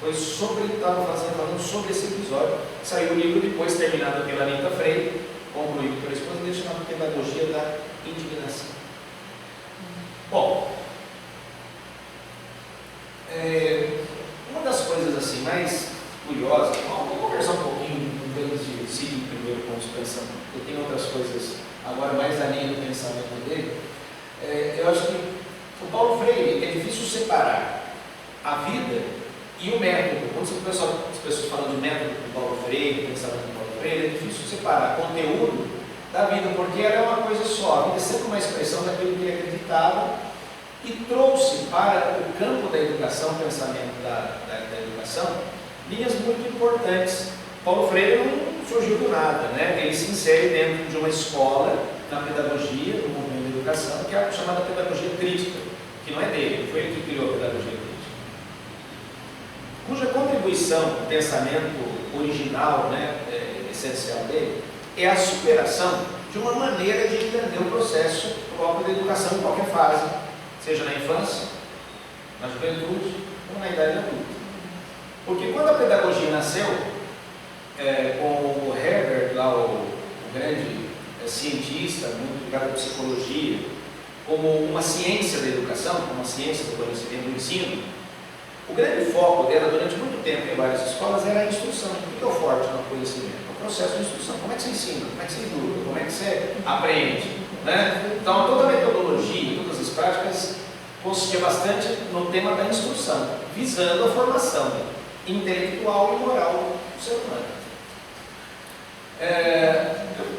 Foi sobre, ele estava falando sobre esse episódio. Saiu o livro depois, terminado pela Anitta Freire, concluído pela esposa dele, chamado Pedagogia da Indignação. Bom, uma das coisas assim mais curiosas, vamos conversar um pouquinho em termos de seguir primeiro com os pensamentos. Eu tenho outras coisas agora mais além do pensamento dele. Eu acho que o Paulo Freire, é difícil separar a vida e o método. Quando as pessoas falam de método do Paulo Freire, pensamento do Paulo Freire, é difícil separar conteúdo da vida, porque ela é uma coisa só. A vida é sempre uma expressão daquilo que ele acreditava e trouxe para o campo da educação, o pensamento da educação, linhas muito importantes. Paulo Freire não surgiu do nada, né? Ele se insere dentro de uma escola na pedagogia, no movimento da educação, que é a chamada pedagogia crítica, que não é dele, foi ele que criou a pedagogia crítica, cuja contribuição, o pensamento original, né, essencial dele, é a superação de uma maneira de entender o processo próprio da educação em qualquer fase, seja na infância, na juventude ou na idade adulta. Porque quando a pedagogia nasceu, com o Herbert, lá, o grande cientista, muito ligado à psicologia, como uma ciência da educação, como uma ciência do conhecimento do ensino, o grande foco dela durante muito tempo em várias escolas era a instrução. O que é o forte no conhecimento? O processo de instrução. Como é que você ensina? Como é que você educa? Como é que você aprende? Né? Então, toda a metodologia, todas as práticas consistia bastante no tema da instrução, visando a formação intelectual e moral do ser humano.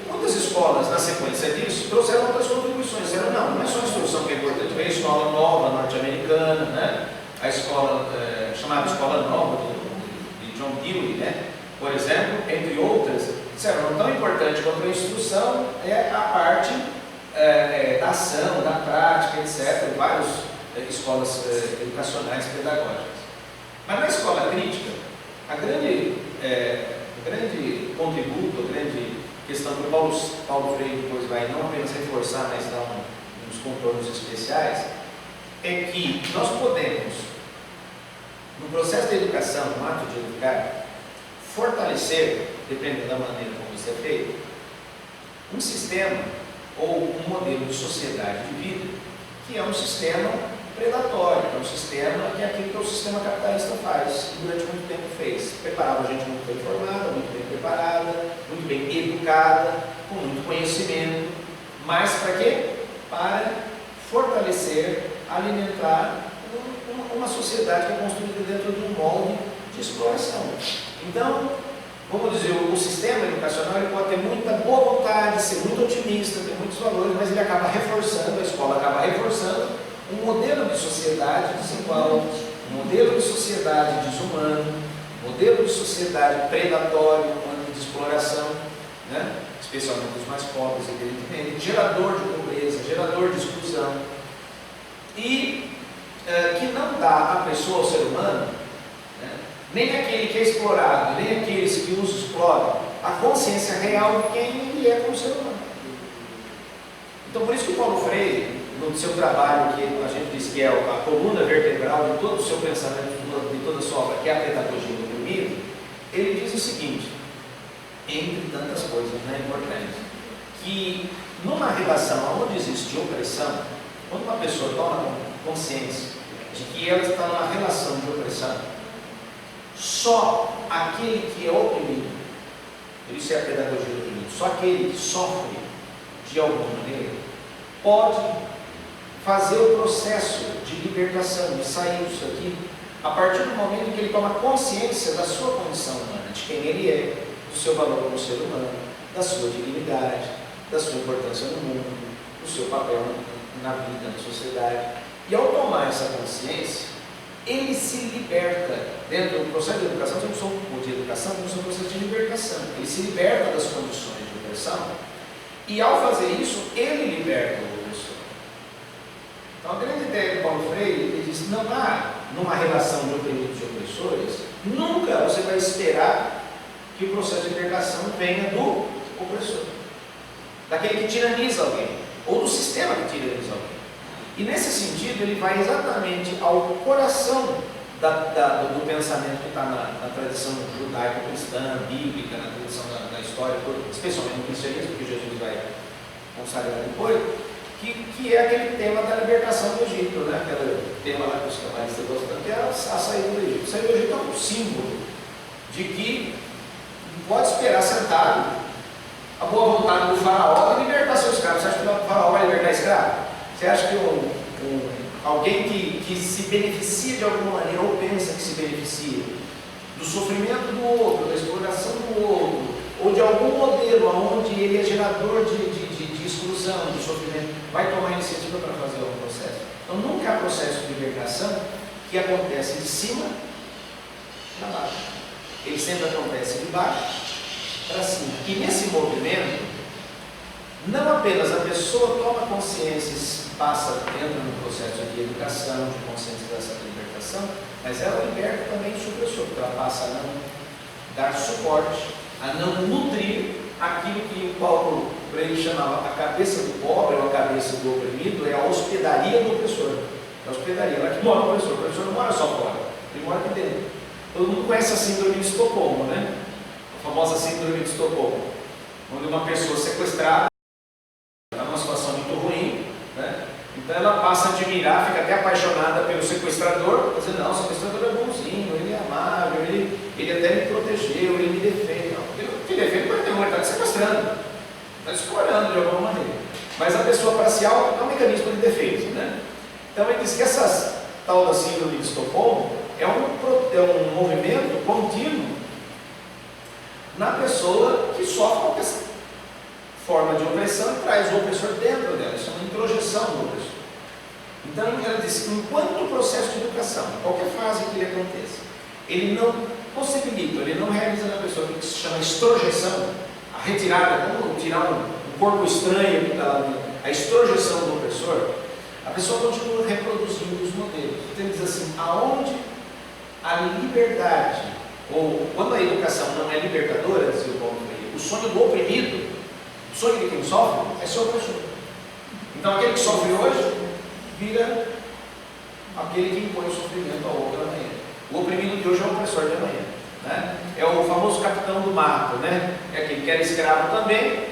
Muitas escolas, na sequência disso, trouxeram outras contribuições. Disseram, não é só a instrução que é importante, veio a escola nova norte-americana, né? A escola, chamada Escola Nova de John Dewey, né? Por exemplo, entre outras, disseram, não tão importante quanto a instrução é a parte da ação, da prática, etc. Várias escolas educacionais pedagógicas. Mas na escola crítica, o grande contributo, a grande questão que o Paulo Freire depois vai não apenas reforçar, mas dar uns contornos especiais, é que nós podemos, no processo de educação, no ato de educar, fortalecer, dependendo da maneira como isso é feito, um sistema ou um modelo de sociedade de vida que é um sistema predatório, que é um sistema que é aquilo que o sistema capitalista faz e durante muito tempo fez. Preparava a gente muito bem formada, muito bem preparada, muito bem educada, com muito conhecimento, mas para quê? Para fortalecer, alimentar uma sociedade que é construída dentro de um molde de exploração. Então, vamos dizer, o sistema educacional ele pode ter muita boa vontade, ser muito otimista, ter muitos valores, mas ele acaba reforçando, a escola acaba reforçando um modelo de sociedade desigual, um modelo de sociedade desumano, um modelo de sociedade predatório, de exploração, né? Especialmente dos mais pobres, evidentemente, gerador de pobreza, gerador de exclusão, e que não dá à pessoa, ao ser humano, né, nem aquele que é explorado, nem aqueles que os exploram, a consciência real de quem ele é como ser humano. Então, por isso que o Paulo Freire, no seu trabalho, que a gente diz que é a coluna vertebral de todo o seu pensamento, de toda a sua obra, que é a pedagogia do oprimido, ele diz o seguinte, entre tantas coisas, né, importantes, que numa relação onde existe opressão, quando uma pessoa toma consciência de que ela está numa relação de opressão, só aquele que é oprimido, por isso é a pedagogia do oprimido, só aquele que sofre de alguma maneira, pode fazer o processo de libertação, de sair disso aqui, a partir do momento em que ele toma consciência da sua condição humana, de quem ele é, do seu valor como ser humano, da sua dignidade, da sua importância no mundo, do seu papel na vida, na sociedade. E ao tomar essa consciência, ele se liberta. Dentro do processo de educação, temos um processo de libertação. Ele se liberta das condições de opressão e, ao fazer isso, ele liberta o opressor. Então, a grande ideia do Paulo Freire, ele diz: não há, numa relação de oprimidos e opressores, nunca você vai esperar que o processo de libertação venha do opressor, daquele que tiraniza alguém, ou do sistema que tiraniza alguém. E nesse sentido, ele vai exatamente ao coração do pensamento que está na tradição judaico-cristã, bíblica, na tradição da história, especialmente no cristianismo, que Jesus vai consagrar depois, que é aquele tema da libertação do Egito, né? Aquele tema lá que os cabalistas gostam, que é a saída do Egito. A saída do Egito é um símbolo de que pode esperar sentado a boa vontade do faraó de libertar seus escravos. Você acha que o faraó vai libertar escravo? Você acha que alguém que se beneficia de alguma maneira, ou pensa que se beneficia do sofrimento do outro, da exploração do outro, ou de algum modelo onde ele é gerador de exclusão, de sofrimento, vai tomar iniciativa para fazer algum processo? Então nunca há processo de libertação que acontece de cima para baixo. Ele sempre acontece de baixo para cima. E nesse movimento, não apenas a pessoa toma consciência, entra no processo de educação, de conscientização de libertação, mas ela liberta também o seu opressor, porque ela passa a não dar suporte, a não nutrir aquilo que o Paulo Freire chamava a cabeça do pobre, ou a cabeça do oprimido, é a hospedaria do opressor. É a hospedaria, lá que mora o opressor não mora só fora, ele mora aqui dentro. Todo mundo conhece a síndrome de Estocolmo, né? A famosa síndrome de Estocolmo, onde uma pessoa sequestrada está numa situação muito ruim, né? Então ela passa a admirar, fica até apaixonada pelo sequestrador, dizendo: não, o sequestrador é bonzinho, ele é amável, ele até me protegeu, ele me defende. Não, ele te defende porque ele está te sequestrando, está te explorando de alguma maneira. Mas a pessoa parcial é um mecanismo de defesa, né? Então ele diz que essa tal da síndrome de Estocolmo é um movimento contínuo na pessoa que sofre qualquer forma de opressão e traz o opressor dentro dela. Isso é uma introjeção do opressor. Então ela diz: enquanto o processo de educação, qualquer fase que ele aconteça, ele não possibilita, ele não realiza na pessoa o que se chama extrojeção, a retirada, como tirar um corpo estranho que está lá dentro, a extrojeção do opressor, a pessoa continua reproduzindo os modelos. Então ele diz assim: aonde a liberdade, ou quando a educação não é libertadora, dizia o Paulo Freire, o sonho do oprimido, o sonho de quem sofre, é ser opressor. Então aquele que sofre hoje vira aquele que impõe o sofrimento ao outro amanhã. O oprimido de hoje é o opressor de amanhã, né? É o famoso capitão do mato, né? É aquele que era escravo também,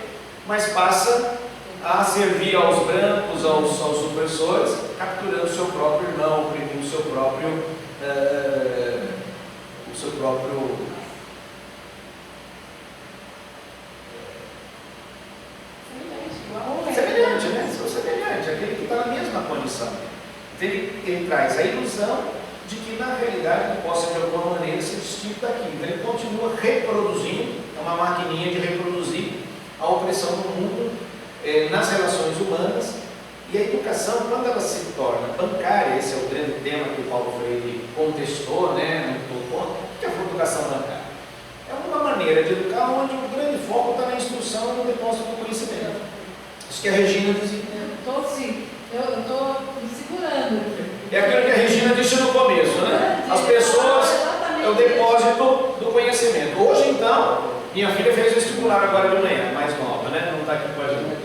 mas passa a servir aos brancos, aos opressores, capturando o seu próprio irmão, oprimindo o seu próprio semelhante, né? Seu semelhante, aquele que está na mesma condição. Então ele traz a ilusão de que na realidade ele possa de alguma maneira ser distinto daquilo. Então ele continua reproduzindo, é uma maquininha de reproduzir a opressão do mundo nas relações humanas. E a educação, quando ela se torna bancária, esse é o grande tema que o Paulo Freire contestou, né, no ponto, o que é a educação bancária? É uma maneira de educar onde o grande foco está na instrução e no depósito do conhecimento. Isso que a Regina dizia. Eu estou me segurando. É aquilo que a Regina disse no começo, né? As pessoas é o depósito do conhecimento. Hoje, então, minha filha fez vestibular agora de manhã, mais nova, né? Não está aqui com a gente.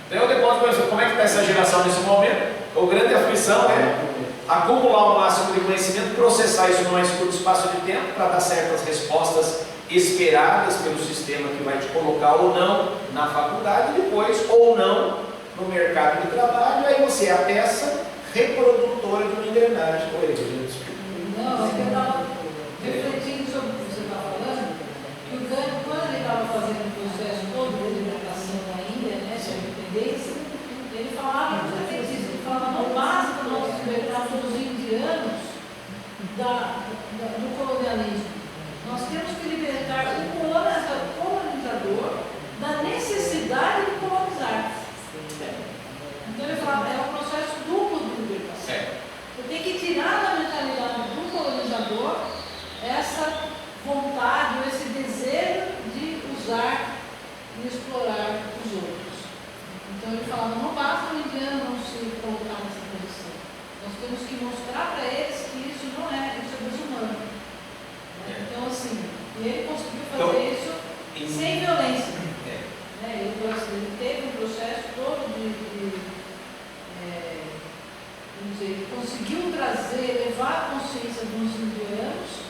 Então, o depósito do conhecimento. Como é que está essa geração nesse momento? O grande aflição é acumular o máximo de conhecimento, processar isso no mais curto espaço de tempo para dar certas respostas esperadas pelo sistema que vai te colocar ou não na faculdade, depois ou não no mercado de trabalho. Aí você é a peça reprodutora de uma engrenagem. Não, é que eu estava refletindo sobre o que você está falando, que o Kant, quando ele estava fazendo o processo todo de libertação ainda, né, sobre a independência, ele falava exatamente isso. Ele falava, não basta nós libertarmos os indianos do colonialismo. Nós temos que libertar o colonizador da necessidade de colonizar. Então ele falava, é um processo duplo de libertação. Você tem que tirar da mentalidade do colonizador essa vontade, esse desejo de usar e explorar os outros. Então ele falava, não basta o indiano não se colocar nessa posição. Nós temos que mostrar para eles que isso não é, isso é desumano. Então assim, ele conseguiu fazer isso sem violência. Ele teve um processo todo ele conseguiu trazer, levar a consciência dos indianos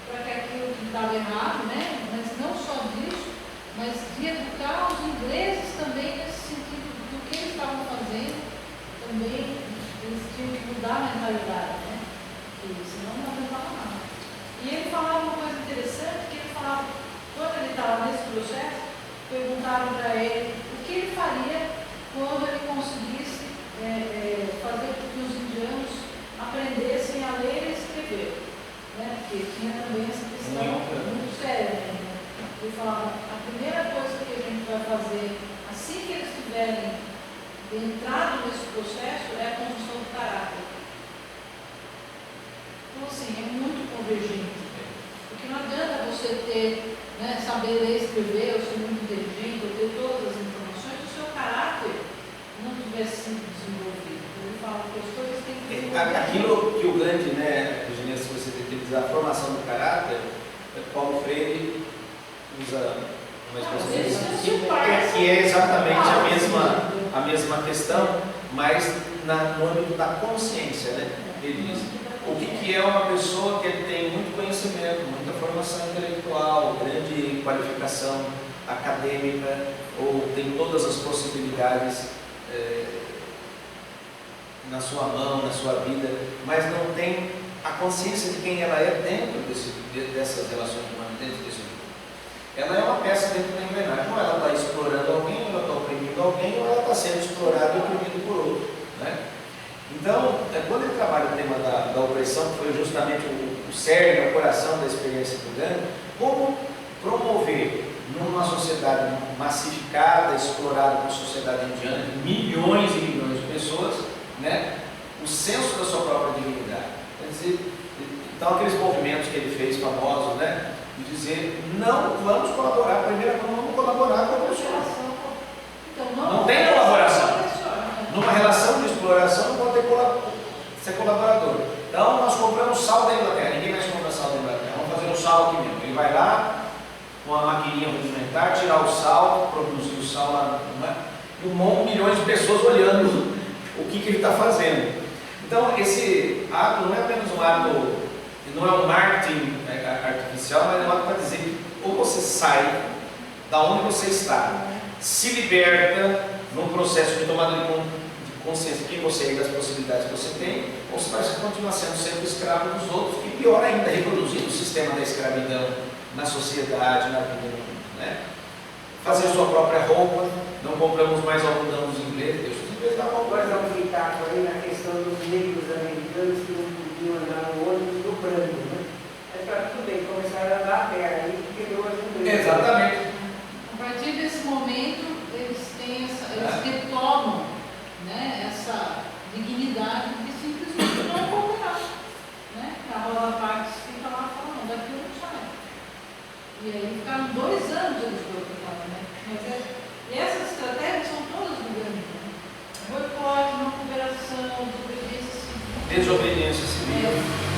para que aquilo que estava errado, né? Mas não só disso, mas de educar os ingleses também nesse sentido do que eles estavam fazendo, também eles tinham que mudar a mentalidade, né? Porque senão não adiantava nada. E ele falava uma coisa interessante, que ele falava, quando ele estava nesse processo, perguntaram para ele o que ele faria quando ele conseguisse fazer com que os indianos aprendessem a ler e escrever, né? Porque tinha também essa questão muito séria, né? Ele falava, a primeira coisa que a gente vai fazer assim que eles tiverem entrado nesse processo é a construção do caráter. Então assim, é muito convergente, porque não adianta você ter, né, saber ler e escrever, ou ser muito inteligente, ou ter todas as informações, se o seu caráter não tivesse sido desenvolvido. Ele fala que as coisas têm que desenvolver. Aquilo que o grande, né, Virginia, se você tem que dizer, a formação do caráter, Paulo Freire usa uma expressão que é exatamente a mesma questão, mas no âmbito da consciência, né? Ele diz, o que é uma pessoa que tem muito conhecimento, muita formação intelectual, grande qualificação acadêmica, ou tem todas as possibilidades na sua mão, na sua vida, mas não tem a consciência de quem ela é dentro dessas relações humanas, dentro desse grupo. Ela é uma peça dentro da engrenagem, ou ela está explorando alguém, ou ela está oprimindo alguém, ou ela está sendo explorada e oprimida por outro, né? Então, quando ele trabalha o tema da opressão, que foi justamente o cerne, o coração da experiência do Gandhi, como promover numa sociedade massificada, explorada por sociedade indiana, de milhões e milhões de pessoas, né, o senso da sua própria dignidade. Quer dizer, então aqueles movimentos que ele fez famosos, né, de dizer, não vamos colaborar, primeiro não vamos colaborar com a pessoa. Então, não tem colaboração. Numa relação de exploração não pode ser colaborador. Então nós compramos sal da Inglaterra, ninguém mais compra sal da Inglaterra, vamos fazer um sal aqui mesmo. Ele vai lá, com a maquininha rudimentar, tirar o sal, produzir o sal lá, e milhões de pessoas olhando o que ele está fazendo. Então esse ato não é apenas um ato, não é um marketing artificial, mas é um ato para dizer que ou você sai da onde você está, se liberta num processo de tomada de consciência de quem você é e das possibilidades que você tem, ou você vai continuar sendo sempre escravo dos outros, e pior ainda, reproduzindo o sistema da escravidão na sociedade, na vida do mundo, né? Fazer sua própria roupa, não compramos mais algodão dos ingleses, os ingleses não compram. Agora vamos ficar aí na questão dos negros americanos que não podiam andar no ônibus do branco, né? Mas para tudo bem, começaram a andar a pé, aí quebrou as ingleses. Exatamente. A partir desse momento, eles retomam, né, essa dignidade de simplesmente não cooperar, né? A Rosa Parks fica lá falando, não, daqui eu não saio. E aí ficaram 2 anos eles boicotaram, né? E essas estratégias são todas do grande, né? Boicote, não cooperação, desobediência civil.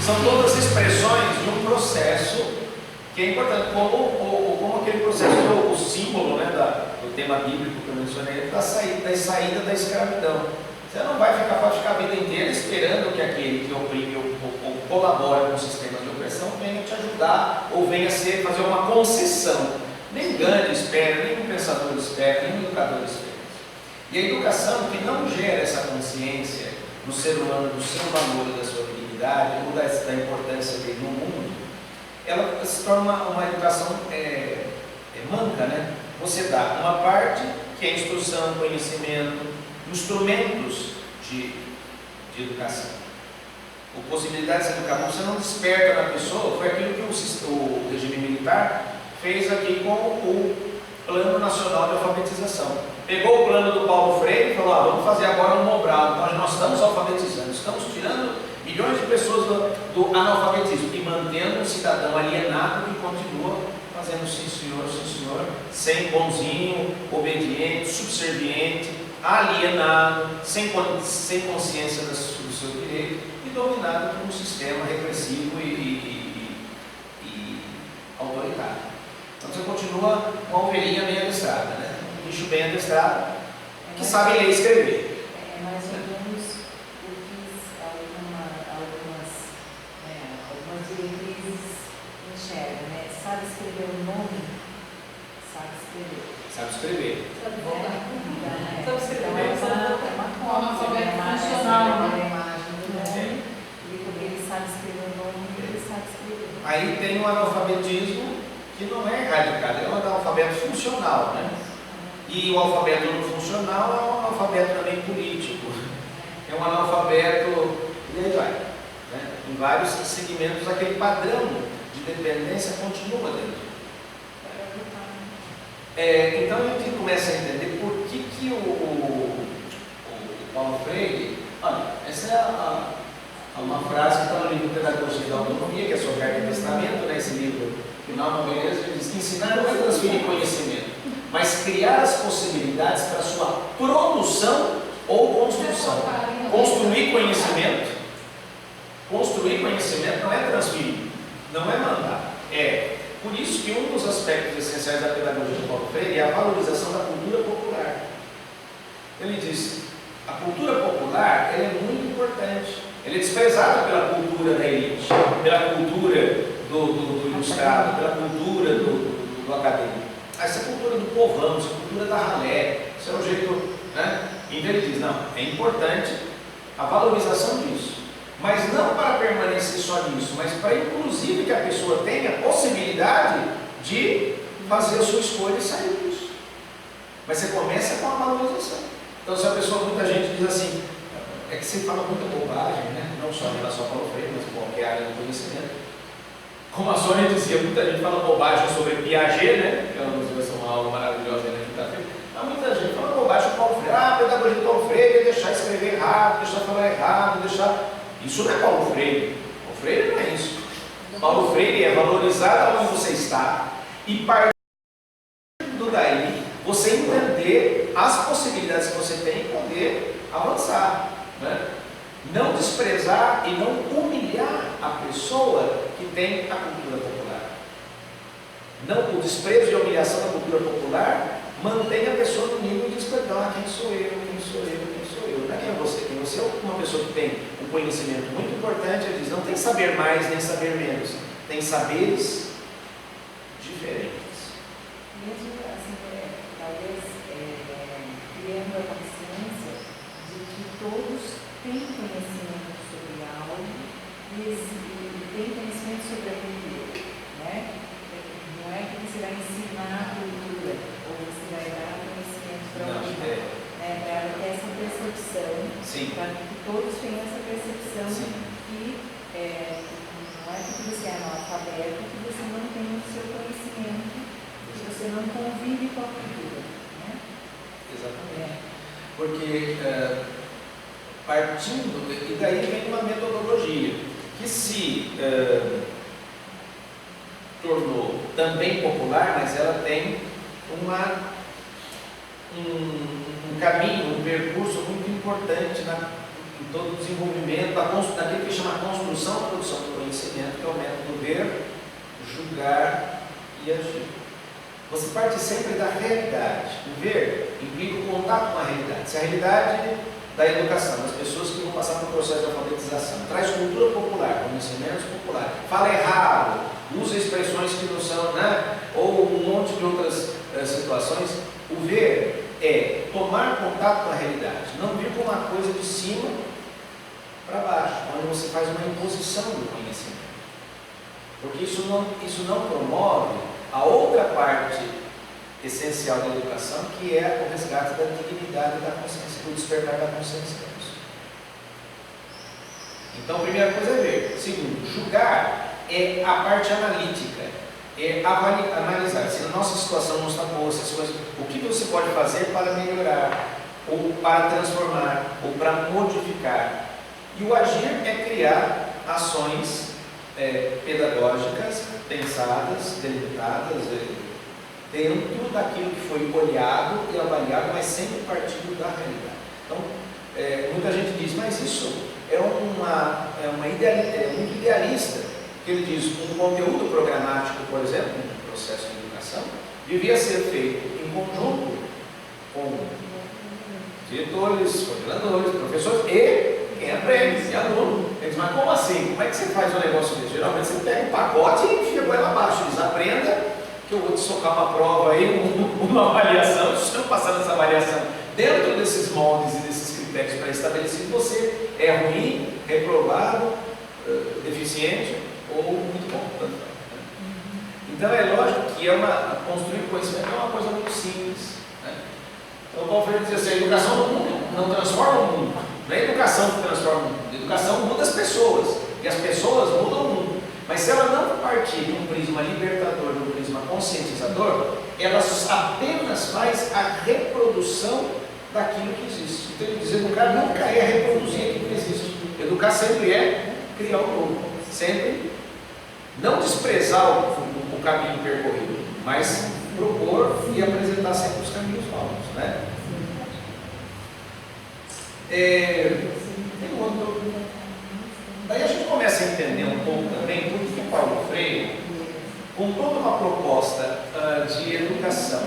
São todas expressões de um processo que é importante, como aquele processo, o símbolo, né, do tema bíblico que eu mencionei, da saída da escravidão. Você não pode ficar a vida inteira esperando que aquele que oprime ou colabora com o sistema de opressão venha te ajudar ou venha fazer uma concessão. Nem Gandhi espera, nem um pensador espera, nem um educador espera. E a educação que não gera essa consciência no ser humano do seu valor e da sua dignidade, ou da importância dele no mundo, ela se torna uma educação manca, né? Você dá uma parte que é instrução, conhecimento, instrumentos de de educação. Ou possibilidade de se educar. Você não desperta na pessoa, foi aquilo que o regime militar fez aqui com o Plano Nacional de Alfabetização. Pegou o plano do Paulo Freire e falou, vamos fazer agora um Mobral. Então nós estamos alfabetizando, estamos tirando milhões de pessoas do analfabetismo e mantendo um cidadão alienado que continua fazendo sim senhor, sem bonzinho, obediente, subserviente, alienado, sem consciência do seu direito e dominado por um sistema repressivo e autoritário. Então você continua uma ovelhinha bem adestrada, né? Um bicho bem adestrado, que sabe ler e escrever. É mais ou menos o que algumas diretrizes enxergam, né? Sabe escrever o nome? Sabe escrever. Sabe escrever. Então, escrever é uma cópia, é uma imagem do nome. Ele sabe escrever o nome e ele sabe escrever. Aí tem o analfabetismo que não é radicado, é um analfabeto funcional, né? E o alfabeto não funcional é um analfabeto também político, é um analfabeto, e aí vai, né? Em vários segmentos aquele padrão de dependência continua dentro. Então a gente começa a entender por que o Paulo Freire, olha, essa é uma frase que está no livro Pedagogia da Autonomia, que é sobre o Velho Testamento, né? Esse livro final, uma beleza, ele diz que ensinar não é transferir conhecimento, mas criar as possibilidades para sua produção ou construção. Construir conhecimento não é transferir, não é mandar, por isso que um dos aspectos essenciais da pedagogia de Paulo Freire é a valorização da cultura popular. Ele diz, a cultura popular ela é muito importante, ela é desprezada pela cultura da elite, pela cultura do ilustrado, pela cultura do acadêmico. Essa é a cultura do povão, essa é a cultura da ralé, esse é o jeito, né? Então ele diz, não, é importante a valorização disso, mas não para permanecer só nisso, mas para inclusive que a pessoa tenha a possibilidade de fazer a sua escolha e sair disso. Mas você começa com a valorização. Então se a pessoa, muita gente diz assim, é que você fala muita bobagem, né? Não só em relação ao Paulo Freire, mas em qualquer área do conhecimento. Como a Sônia dizia, muita gente fala bobagem sobre Piaget, né? Que é uma aula maravilhosa na quinta-feira. Mas muita gente fala bobagem sobre Paulo Freire. A pedagogia do Paulo Freire é deixar escrever errado, deixar falar errado, deixar... Isso não é Paulo Freire. Paulo Freire não é isso. Paulo Freire é valorizar onde você está e partindo daí você entender as possibilidades que você tem e poder avançar, né? Não desprezar e não humilhar a pessoa que tem a cultura popular. Não, o desprezo e a humilhação da cultura popular mantém a pessoa no nível de despertar. Quem sou eu? Quem sou eu? Quem sou eu? Não é quem é você? Quem você é uma pessoa que tem um conhecimento muito importante. Ele diz, não tem saber mais nem saber menos. Tem saberes diferentes. Mesmo assim, talvez criando a consciência de que todos têm conhecimento sobre algo e têm conhecimento sobre a cultura, né? Não é que você vai ensinar a cultura ou você vai dar conhecimento para alguém, para ter essa percepção, para que todos tenham essa percepção. Sim. Que não é que você é analfabeto, que você não tem o seu conhecimento, que você não convive com a cultura, né? Exatamente. Porque partindo, e daí vem uma metodologia que se tornou também popular, mas ela tem um caminho, um percurso muito importante em todo o desenvolvimento daquilo que chama construção e produção do conhecimento, que é o método ver, julgar e agir. Você parte sempre da realidade. O ver implica o contato com a realidade. Se a realidade da educação, das pessoas que vão passar por um processo de alfabetização, traz cultura popular, conhecimentos populares, fala errado, usa expressões que não são, né? Ou um monte de outras situações, o ver é tomar contato com a realidade, não vir com uma coisa de cima para baixo, onde você faz uma imposição do conhecimento. Porque isso não promove a outra parte essencial da educação, que é o resgate da dignidade da consciência, o despertar da consciência. Então, a primeira coisa é ver. Segundo, julgar é a parte analítica, é analisar se a nossa situação não está boa, se as coisas, o que você pode fazer para melhorar, ou para transformar, ou para modificar. E o agir é criar ações pedagógicas, pensadas, delimitadas, dentro daquilo que foi olhado e avaliado, mas sempre partindo da realidade. Então, muita gente diz, mas isso é muito idealista, que ele diz, um conteúdo programático, por exemplo, no processo de educação, devia ser feito em conjunto com diretores, coordenadores, professores e quem aprende, e aluno. Eles, mas como assim? Como é que você faz um negócio desse? Geralmente você pega um pacote e enfia lá abaixo. Eles aprendam que eu vou te socar uma prova aí, uma avaliação, se você não passar nessa avaliação dentro desses moldes e desses critérios pré-estabelecidos, você é ruim, reprovado, deficiente ou muito bom. Então é lógico que construir conhecimento é uma coisa muito simples. Então, Paulo Freire diz assim: a educação do mundo não transforma o mundo, não é a educação que transforma o mundo, a educação muda as pessoas, e as pessoas mudam o mundo. Mas se ela não partir de um prisma libertador, de um prisma conscientizador, ela apenas faz a reprodução daquilo que existe. Então, ele diz: educar nunca é reproduzir aquilo que existe, educar sempre é criar o novo, sempre não desprezar o caminho percorrido, mas propor e apresentar sempre os caminhos novos, né? Daí a gente começa a entender um pouco também por que Paulo Freire, com toda uma proposta de educação,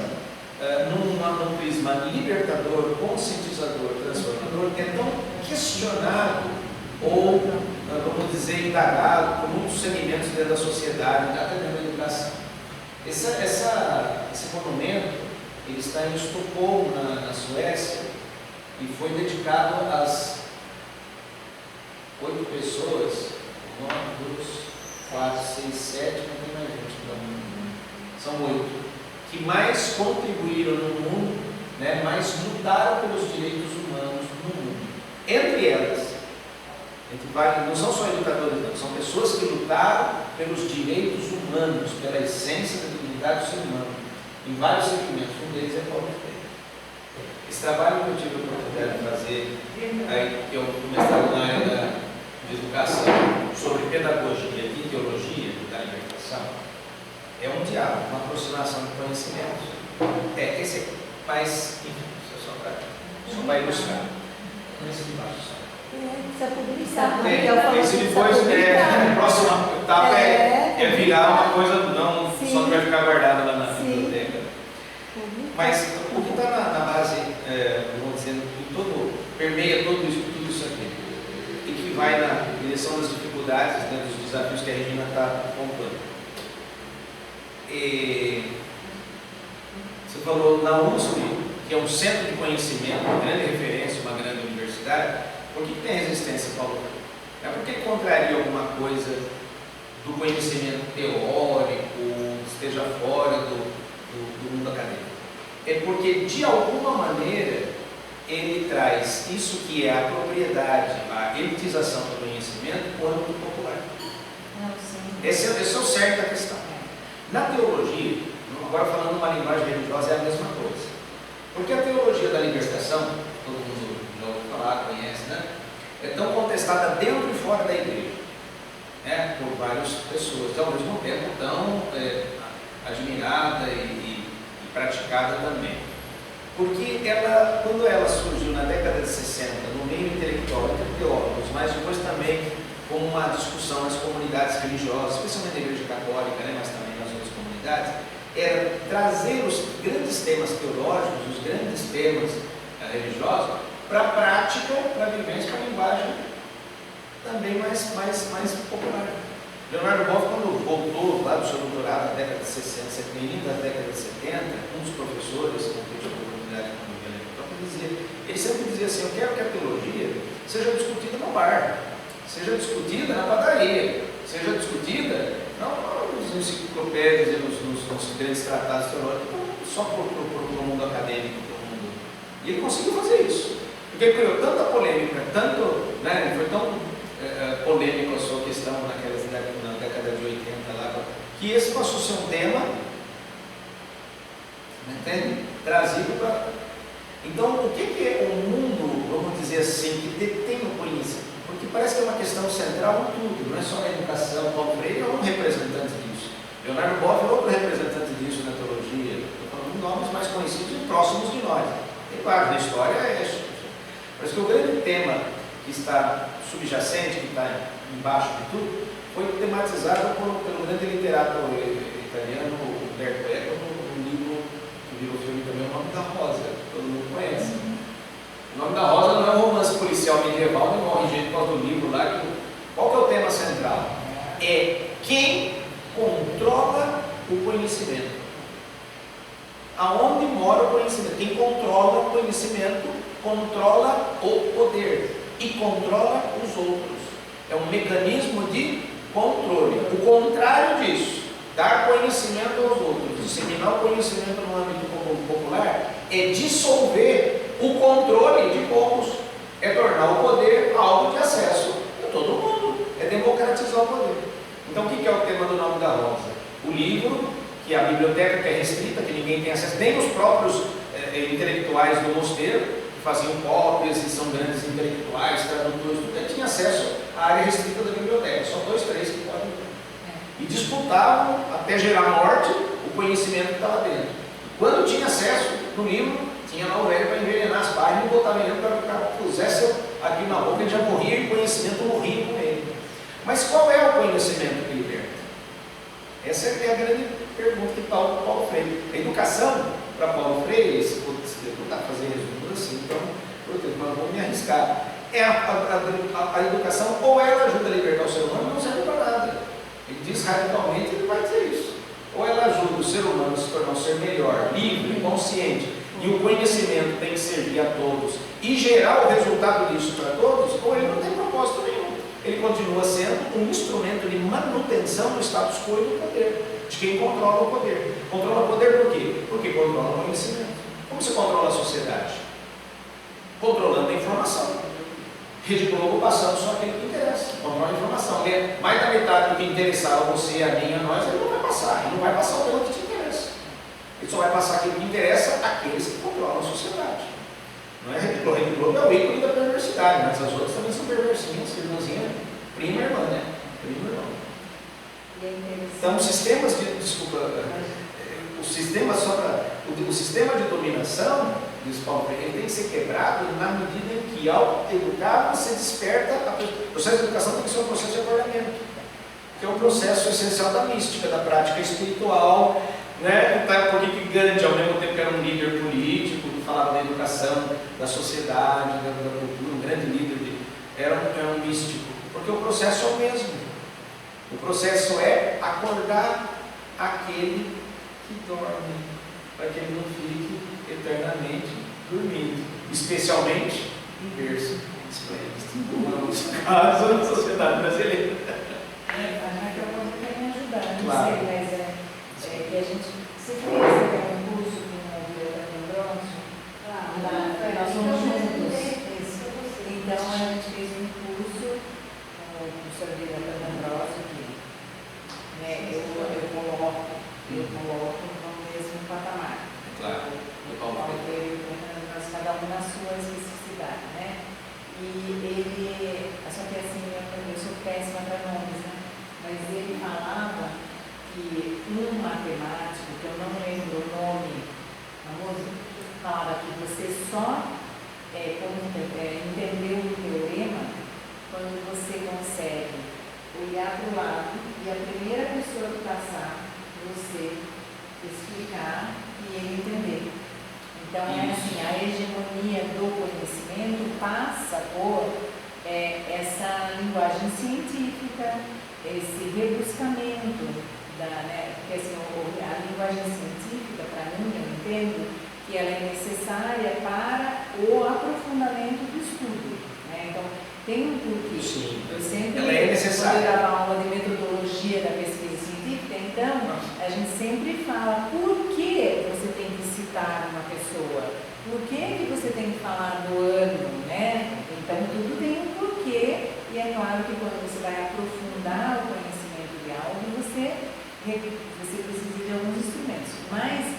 num prisma libertador, conscientizador, transformador, é tão questionado ou, vamos dizer, indagado por muitos segmentos dentro da sociedade, até dentro da educação. Esse monumento, ele está em Estocolmo, na Suécia, e foi dedicado às 8 pessoas, 1, 2, 4, 6, 7, não tem mais gente, então, são 8, que mais contribuíram no mundo, né, mais lutaram pelos direitos humanos no mundo. Entre elas, não são só educadores, não, são pessoas que lutaram pelos direitos humanos, pela essência da dignidade do ser humano, em vários segmentos. Um deles é Paulo Freire. Esse trabalho que eu tive a oportunidade de fazer, que eu mestrado na área de educação, sobre pedagogia e teologia da libertação, é um diálogo, uma aproximação de conhecimentos. Esse aqui, mas, enfim, só para ilustrar. Esse de baixo só. Esse depois, a próxima etapa é virar uma coisa, não só que vai ficar guardada lá na biblioteca. Mas o que está na base, vamos dizer, permeia tudo isso aqui, e que vai na direção das dificuldades, né, dos desafios que a Regina está apontando. Você falou na USP, que é um centro de conhecimento, uma grande referência, uma grande universidade. Por que tem resistência, Paulo? É porque contraria alguma coisa do conhecimento teórico, que esteja fora do mundo acadêmico. É porque, de alguma maneira, ele traz isso que é a propriedade, a elitização do conhecimento, para o âmbito popular. Esse é o certo da questão. Na teologia, agora falando uma linguagem religiosa, é a mesma coisa. Porque a teologia da libertação, todo mundo já ouviu falar, conhece, né? É tão contestada dentro e fora da igreja, né? Por várias pessoas, ao mesmo tempo tão admirada e praticada também. Porque quando ela surgiu na década de 60, no meio intelectual, entre teólogos, mas depois também como uma discussão nas comunidades religiosas, especialmente na igreja católica, né? Mas também nas outras comunidades, era trazer os grandes temas teológicos, os grandes temas religiosos, para a prática, para a vivência, para a linguagem também mais popular. Leonardo Boff, quando voltou lá do seu doutorado na década de 60, 70, da década de 70, um dos professores com quem tive a oportunidade de conviver, ele sempre dizia assim: eu quero que a teologia seja discutida no bar, seja discutida na padaria, seja discutida não nos enciclopédias e nos grandes tratados teológicos, só para o mundo acadêmico, para o mundo. E ele conseguiu fazer isso, porque criou tanta polêmica, tanto, né, ele foi tão polêmico a sua questão na década de 80 lá, que esse passou a ser um tema, entende? Trazido para... Então, o que é o mundo, vamos dizer assim, que detém o conhecimento? Porque parece que é uma questão central em tudo, não é só na educação. Paulo Freire é um representante disso. Leonardo Boff é outro representante disso na teologia. Estou falando de nomes mais conhecidos e próximos de nós. Tem vários, na história é isso. Parece que o grande tema que está subjacente, que está embaixo de tudo, foi tematizado pelo grande literato italiano Umberto Eco no livro que virou filme também, O Nome da Rosa, que todo mundo conhece. O Nome da Rosa não é um romance policial medieval, não morre gente por causa do livro lá. Qual que é o tema central? É quem controla o conhecimento. Aonde mora o conhecimento? Quem controla o conhecimento controla o poder e controla os outros. É um mecanismo de controle. O contrário disso, dar conhecimento aos outros, disseminar o conhecimento no âmbito popular, é dissolver o controle de poucos, é tornar o poder algo de acesso a todo mundo, é democratizar o poder. Então, o que é o tema do Nome da Rosa? O livro, que a biblioteca que é restrita, que ninguém tem acesso, nem os próprios intelectuais do mosteiro, que faziam cópias e são grandes intelectuais, tradutores, tudo, tinha acesso à área restrita da biblioteca, só 2, 3 que podem ter. E disputavam, até gerar morte, o conhecimento que estava dentro. Quando tinha acesso no livro, tinha lá o velho para envenenar as páginas e botar veneno para que o cara pusesse aqui na boca, ele já morria e o conhecimento morria com ele. Mas qual é o conhecimento que liberta? Essa é a grande pergunta que Paulo Freire. A educação, para Paulo Freire, se eu tentar fazer resumo assim, então, mas vou me arriscar. A educação, ou ela ajuda a libertar o ser humano, não serve para nada. Ele diz radicalmente, ele vai dizer isso. Ou ela ajuda o ser humano a se tornar um ser melhor, livre, consciente, e o conhecimento tem que servir a todos e gerar o resultado disso para todos, ou ele não tem propósito nenhum. Ele continua sendo um instrumento de manutenção do status quo e do poder, de quem controla o poder. Controla o poder por quê? Porque controla o conhecimento. Como se controla a sociedade? Controlando a informação. Rede Globo passando só aquilo que interessa. Controla a informação. Mais da metade do que interessava você, a mim, a nós, ele não vai passar. Ele não vai passar o tema que te interessa. Ele só vai passar aquilo que interessa àqueles que controlam a sociedade. Não é Rede Globo. Rede Globo é o ícone da perversidade, mas as outras também são perversinhas, irmãzinha, prima e irmã, né? Prima e irmã. Então, sistemas de. Desculpa. O sistema de dominação, diz Paulo Freire, tem que ser quebrado na medida em que, ao educar, você desperta. O processo de educação tem que ser um processo de acordamento, que é um processo essencial da mística, da prática espiritual. Né? Porque Gandhi, ao mesmo tempo que era um líder político, que falava da educação, da sociedade, da cultura, um grande líder, era um místico, porque o processo é o mesmo. O processo é acordar aquele que dorme, para que ele não fique eternamente dormindo, especialmente em berço esplêndido, no caso da sociedade brasileira. A Raquel pode me ajudar, não Claro. sei, mas que a gente, se for fazer um curso com a Violeta Mendonça, nós somos juntos. Isso. Então a gente fez um curso com o professor Violeta Mendonça, que eu coloco no mesmo patamar. Claro. Nós cada um na sua especificidade, né? E ele, só que assim, eu sou péssima para nomes, né? Mas ele falava que um matemático, que eu não lembro o nome famoso, falava que você só entendeu o teorema quando você consegue olhar para o lado e a primeira pessoa que passar, você explicar e ele entender. Então, é assim, a hegemonia do conhecimento passa por essa linguagem científica, esse rebuscamento, porque assim, a linguagem científica, para mim, eu entendo que ela é necessária para o aprofundamento do estudo. Né? Então, tem um porquê. Sim, Eu sempre, ela é necessária. quando eu dava aula de metodologia da pesquisa científica, então, a gente sempre fala por que você tem que citar uma pessoa, por que você tem que falar do ano, né? Então, tudo tem um porquê, e é claro que você precisa de alguns instrumentos, mas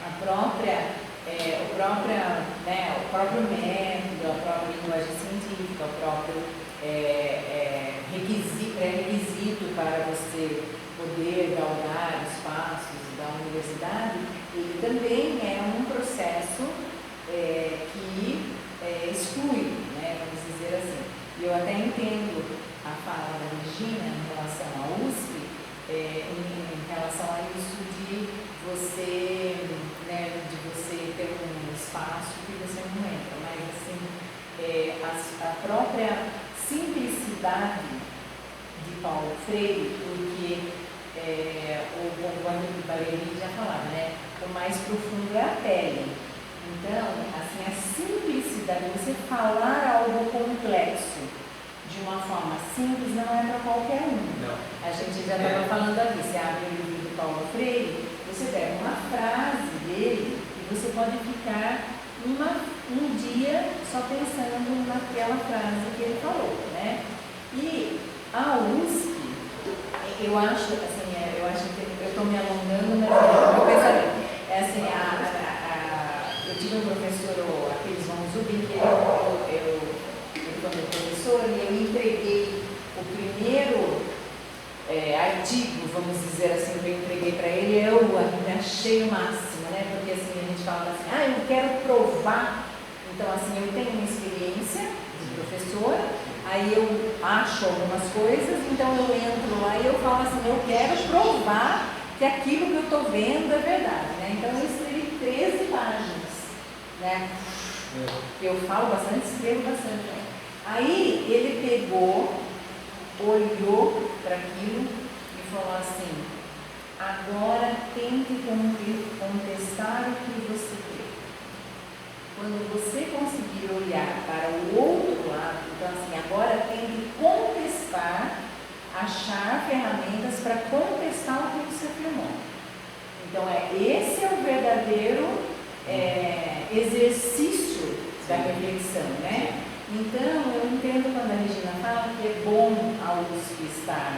o próprio método, a própria linguagem científica, o próprio requisito para você poder galgar os passos da universidade, ele também é um processo que exclui, né, vamos dizer assim. E eu até entendo a fala da Regina em relação à USP, em relação a isso de você, né, ter um espaço que você não entra, mas assim, a própria simplicidade de Paulo Freire, porque o Amigo Barerini já falava, né, o mais profundo é a pele. Então, assim, a simplicidade, você falar algo complexo de uma forma simples não é para qualquer um. Não. A gente já estava falando aqui, você abre o livro do Paulo Freire, você pega uma frase dele e você pode ficar um dia só pensando naquela frase que ele falou, né? E a USP, eu acho que eu estou me alongando, mas eu pensaria, assim, eu tive um professor, aqueles Von Zubin, que ele foi meu professor, e eu entreguei o primeiro artigo, vamos dizer assim, que eu entreguei para ele, eu me achei o máximo, né? Porque assim, a gente falava assim, eu quero provar. Então, assim, eu tenho uma experiência de professora, aí eu acho algumas coisas, então eu entro lá e eu falo assim, eu quero provar que aquilo que eu estou vendo é verdade, né? Então, eu escrevi 13 páginas, né? Eu falo bastante, escrevo bastante, né? Aí, ele pegou, olhou para aquilo e falou assim, agora tente contestar o que você crê. Quando você conseguir olhar para o outro lado, então assim, agora tente contestar, achar ferramentas para contestar o que você afirmou. Então, esse é o verdadeiro exercício da reflexão, né? Então, eu entendo quando a Regina fala que é bom a USP estar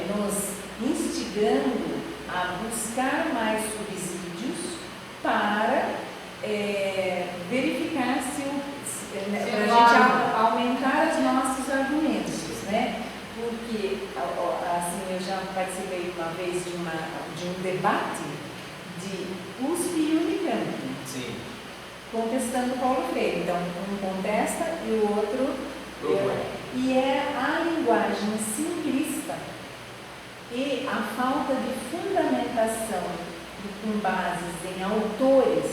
nos instigando a buscar mais subsídios para verificar para a gente aumentar os nossos argumentos, né? Porque, assim, eu já participei uma vez de um debate de USP e Unicamp. Sim. Contestando Paulo Freire. Então, um contesta e o outro... E é a linguagem simplista e a falta de fundamentação com bases em autores,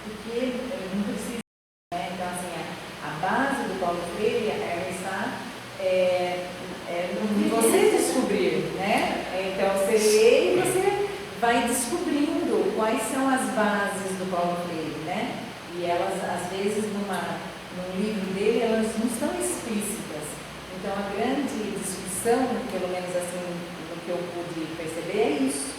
porque ele não precisa... Né? Então, assim, a base do Paulo Freire está em você descobrir, né? Então, você lê e você vai descobrindo quais são as bases do Paulo Freire, né? E elas, às vezes, num livro dele, elas não estão explícitas. Então, a grande discussão, pelo menos assim, no que eu pude perceber, é isso.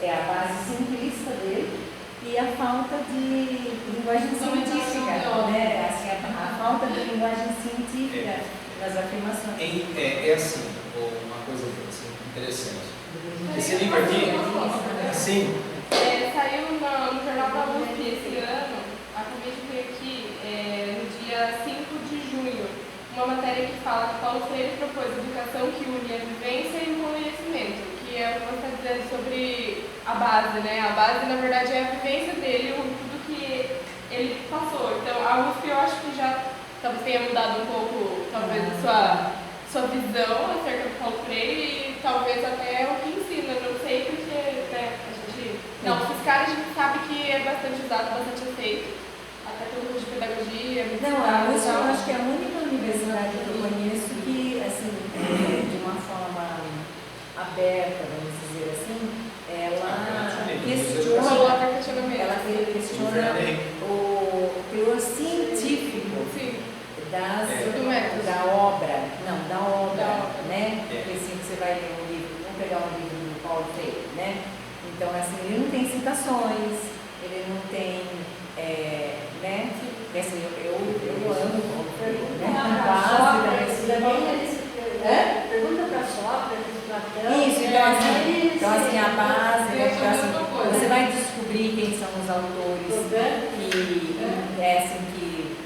É a base simplista dele e a falta de linguagem científica, né? Assim, a falta de linguagem científica nas afirmações. É assim, uma coisa assim, interessante. Esse livro aqui, sim. Saiu no Jornal da USP esse ano, acabei de ver aqui, no dia 5 de junho, uma matéria que fala que Paulo Freire propôs educação que une a vivência e o conhecimento, que é o que você está dizendo sobre a base, né? A base, na verdade, é a vivência dele, tudo que ele passou. Então, a USP eu acho que já talvez tenha mudado um pouco, talvez, a sua visão acerca do Paulo Freire e talvez até o que ensina, não sei, porque, né, a gente... Não, fiscal a gente sabe que é bastante usado, bastante aceito, até pelo curso de pedagogia, Não, a USP eu acho que é a única universidade que eu conheço que, assim, de uma forma aberta, vamos dizer assim, ela questiona o teor científico da obra, né? Porque assim, você vai ler um livro, vamos pegar um livro do Paulo Freire, né? Então, assim, ele não tem citações, ele não tem, né? Assim, eu amo o Paulo Freire, né? Pergunta para a Sócrates, Platão. Isso, então assim, a base, né, então, assim, mesma coisa. você vai descobrir quem são os autores que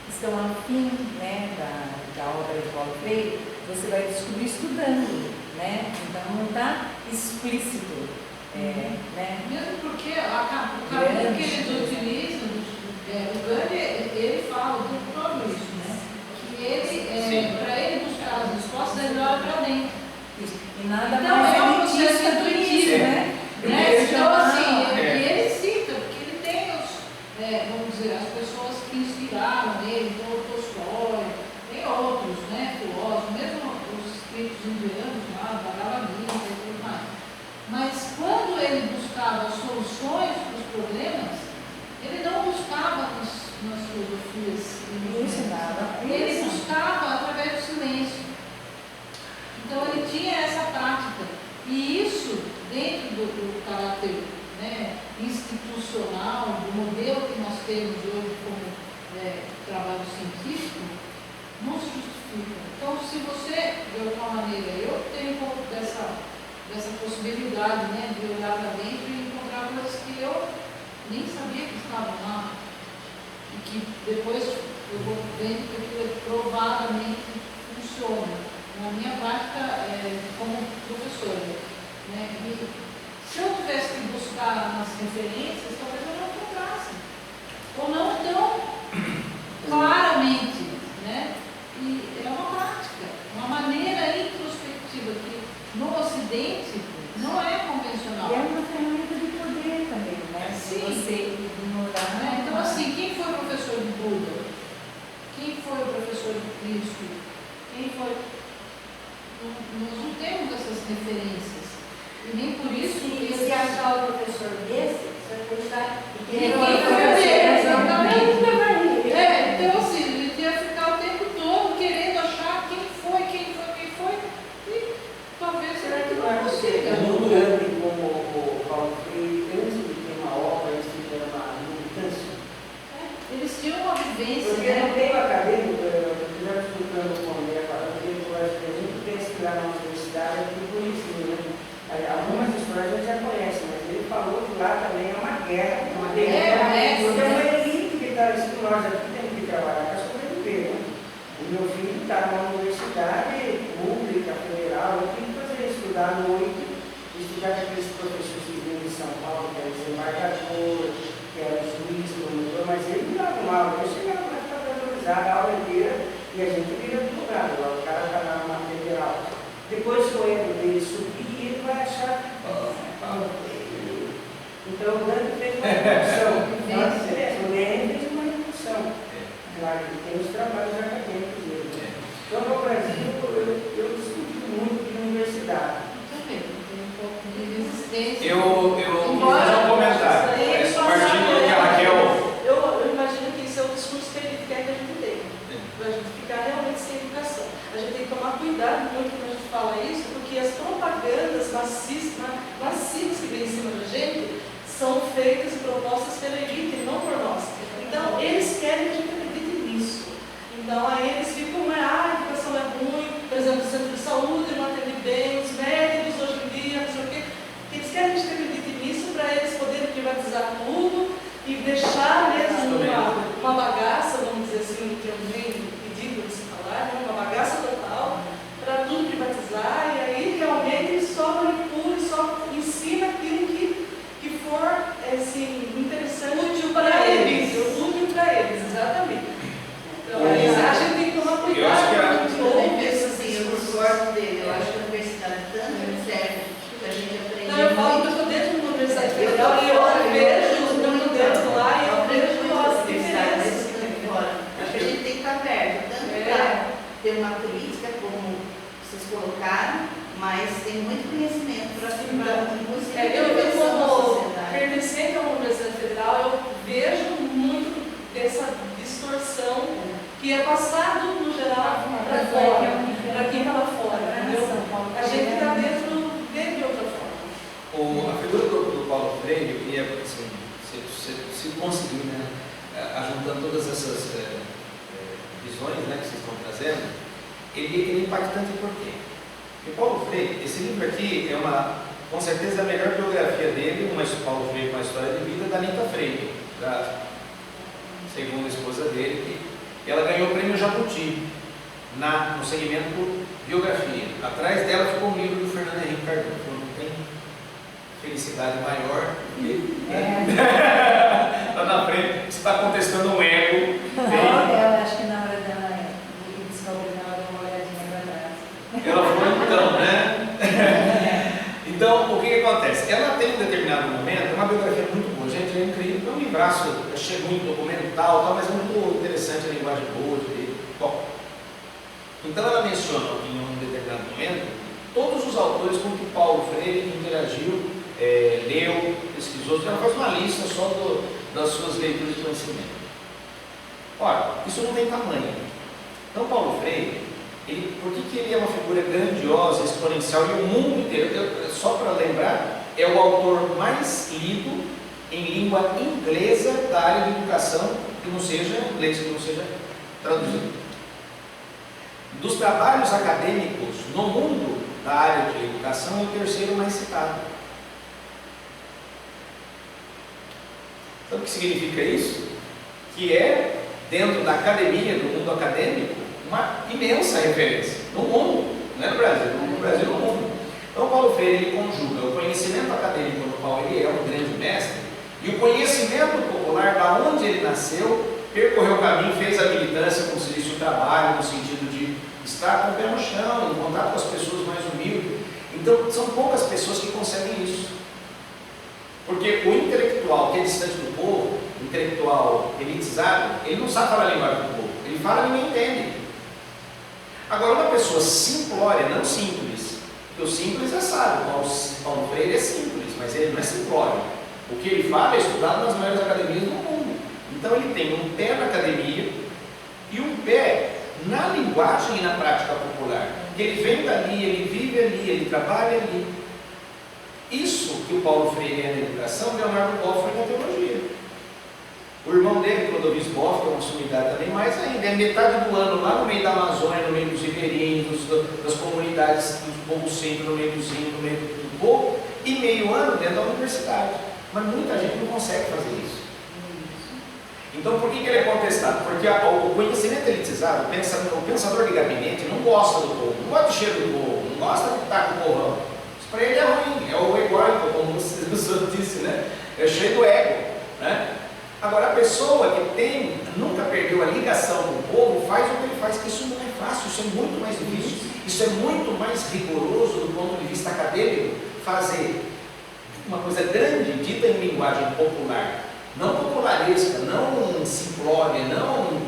estão afim, né, da obra de Paulo Freire, você vai descobrir estudando, né? Então não está explícito, né? Mesmo porque o caminho que eles utilizam, o Gandhi, ele fala do próprio isso, né? Que ele, para ele buscar as respostas, ele olha para dentro. E nada Então, mais é um processo elitista do que intuitivo, isso, né? Então, assim, É. ele cita, porque ele tem vamos dizer, as pessoas que inspiraram ele, então Tolstói, tem outros, né, filósofos, mesmo os escritos indianos lá, Bhagavad Gita e tudo mais. Mas quando ele buscava soluções para os problemas, ele não buscava nas filosofias ele buscava através do silêncio. Então ele tinha essa prática. E isso, dentro do caráter, né, institucional, do modelo que nós temos hoje como trabalho científico, não se justifica. Então, se você, de alguma maneira, eu tenho um pouco dessa possibilidade, né, de olhar para dentro e encontrar coisas que eu nem sabia que estavam lá. E que depois eu vou vendo que aquilo provadamente funciona. Na minha prática como professora. Né? E se eu tivesse que buscar nas referências, talvez eu não encontrasse. Ou não tão claramente. Né? E é uma prática, uma maneira introspectiva que no Ocidente não é convencional. E é uma ferramenta de poder também, né? Sim. Você ignorar. Né? Então, assim, quem foi o professor de Buda? Quem foi o professor de Cristo? Quem foi... Nós não temos essas referências. E nem por isso que Se achar o professor desse, você vai pensar que ninguém ele foi ver, exatamente. exatamente. Então assim, ele ia ficar o tempo todo querendo achar quem foi, e talvez Será que ele não é não você consiga. tão grande como o Paulo Freire, antes de ter uma obra, eles tiveram uma militância? Eles tinham uma vivência, Porque no né? meio acadêmico, eu já escutando com a mulher falando que a gente pensa que lá na universidade é tudo conhecido, né? Algumas histórias a gente já conhece, mas ele falou que lá também é uma guerra, porque é uma elite que está isso, nós aqui temos que trabalhar para sobreviver, né? O meu filho está numa universidade pública, federal, eu tenho que fazer estudar à noite, estudar com aqueles professores que vêm de São Paulo, que é o desembargador, que é o juiz, promotor, mas ele não dava uma aula, eu chegava lá para valorizar a aula inteira e a gente vira advogado, o cara está na federal. Depois que o ego dele subir, ele vai achar que então o Gandhi fez uma revolução. O Lenin fez uma revolução. Claro, ele tem os trabalhos acadêmicos dele. Né? Então, no Brasil, eu discuti muito de universidade. Também, tem um pouco de resistência. Eu vou fazer um comentário. Partindo do que a Raquel. Eu imagino que isso é o discurso que ele quer que a gente tenha, para a gente ficar realmente sem educação. A gente tem que tomar cuidado muito quando a gente fala isso, porque as propagandas massivas que vêm em cima da gente são feitas e propostas pela elite, não por nós. Então, eles querem que a gente acredite nisso. Então, aí eles ficam, a educação é ruim, por exemplo, o centro de saúde não atende bem, os médicos hoje em dia, não sei o quê. Eles querem que a gente acredite nisso para eles poderem privatizar tudo e deixar mesmo uma bagaça, vamos dizer assim, que é um meio ridículo de se falar, né? Uma bagaça total, para tudo privatizar, e aí realmente eles só manipulam, só ensina aquilo que for assim, interessante, útil para eles. Útil para eles, exatamente. Então, a gente tem que tomar cuidado. Eu acho que Eu penso assim, eu discordo dele. Eu acho que a universidade tanto serve que a gente aprende. Não, eu falo que eu estou dentro da Universidade Federal e eu vejo os meus dentro lá e eu vejo as diferenças. Acho que a gente tem que estar perto, tanto para ter uma crítica, como vocês colocaram, mas tem muito conhecimento para afirmar, inclusive, Eu, como como pertencente a uma Universidade Federal, eu vejo muito dessa distorção que é passado, no geral, para fora, para quem está lá fora. Entendeu? A gente está dentro de outra forma. A figura do Paulo Freire, eu queria, assim, se conseguir, né, ajuntando todas essas visões, né, que vocês estão trazendo, ele é impactante por quê? E Paulo Freire, esse livro aqui é com certeza a melhor biografia dele, Paulo Freire com a história de vida da Anita Freire, da segunda esposa dele, que ela ganhou o prêmio Jabuti no segmento biografia. Atrás dela ficou um livro do Fernando Henrique Cardoso. Não tem felicidade maior lá na frente você está contestando um ego. Eu acho que na hora dela descobre, na hora de uma olhadinha para trás. Ela falou então, né? Então, o que acontece? Ela tem um determinado momento, uma biografia muito boa, gente, é incrível, é um livraço, achei muito documental, mas é muito interessante a linguagem boa. Bom, então ela menciona em um determinado momento todos os autores com que Paulo Freire interagiu, leu, pesquisou, ela faz uma lista só das suas leituras de conhecimento. Ora, isso não tem tamanho. Então Paulo Freire, por que ele é uma figura grandiosa, exponencial, e o mundo inteiro, só para lembrar, é o autor mais lido em língua inglesa da área de educação, que não seja inglês, que não seja traduzido. Dos trabalhos acadêmicos no mundo da área de educação, é o terceiro mais citado. Sabe o que significa isso? Que é, dentro da academia, do mundo acadêmico, uma imensa referência no mundo, não é no Brasil, no Brasil, no mundo. Então, Paulo Freire ele conjuga o conhecimento acadêmico no qual ele é um grande mestre e o conhecimento popular da onde ele nasceu, percorreu o caminho, fez a militância, como se diz, o trabalho, no sentido de estar com o pé no chão, em contato com as pessoas mais humildes. Então, são poucas pessoas que conseguem isso. Porque o intelectual que é distante do povo, o intelectual elitizado, ele não sabe falar a linguagem do povo, ele fala e ninguém entende. Agora, uma pessoa simplória, não simples, porque o simples é sábio, Paulo Freire é simples, mas ele não é simplório. O que ele fala é estudado nas maiores academias do mundo. Então ele tem um pé na academia e um pé na linguagem e na prática popular. Ele vem dali, ele vive ali, ele trabalha ali. Isso que o Paulo Freire é na educação, Leonardo Boff é na teologia. O irmão dele, Clodovis Boff, que é uma sumidade também, mais ainda, é metade do ano lá no meio da Amazônia, no meio dos ribeirinhos, das comunidades, do povo sempre, no meio dos índios, no meio do povo, e meio ano dentro da universidade. Mas muita gente não consegue fazer isso. Então, por que ele é contestado? Porque o conhecimento elitizado, o pensador de gabinete, não gosta do povo, não gosta do cheiro do povo, não gosta de estar com o povão. Isso para ele é ruim, é o egóico, como você disse, né? É cheio do ego, né? Agora, a pessoa que nunca perdeu a ligação com o povo, faz o que ele faz, que isso não é fácil, isso é muito mais difícil, isso é muito mais rigoroso do ponto de vista acadêmico, fazer uma coisa grande, dita em linguagem popular, não popularesca, não simplória, não...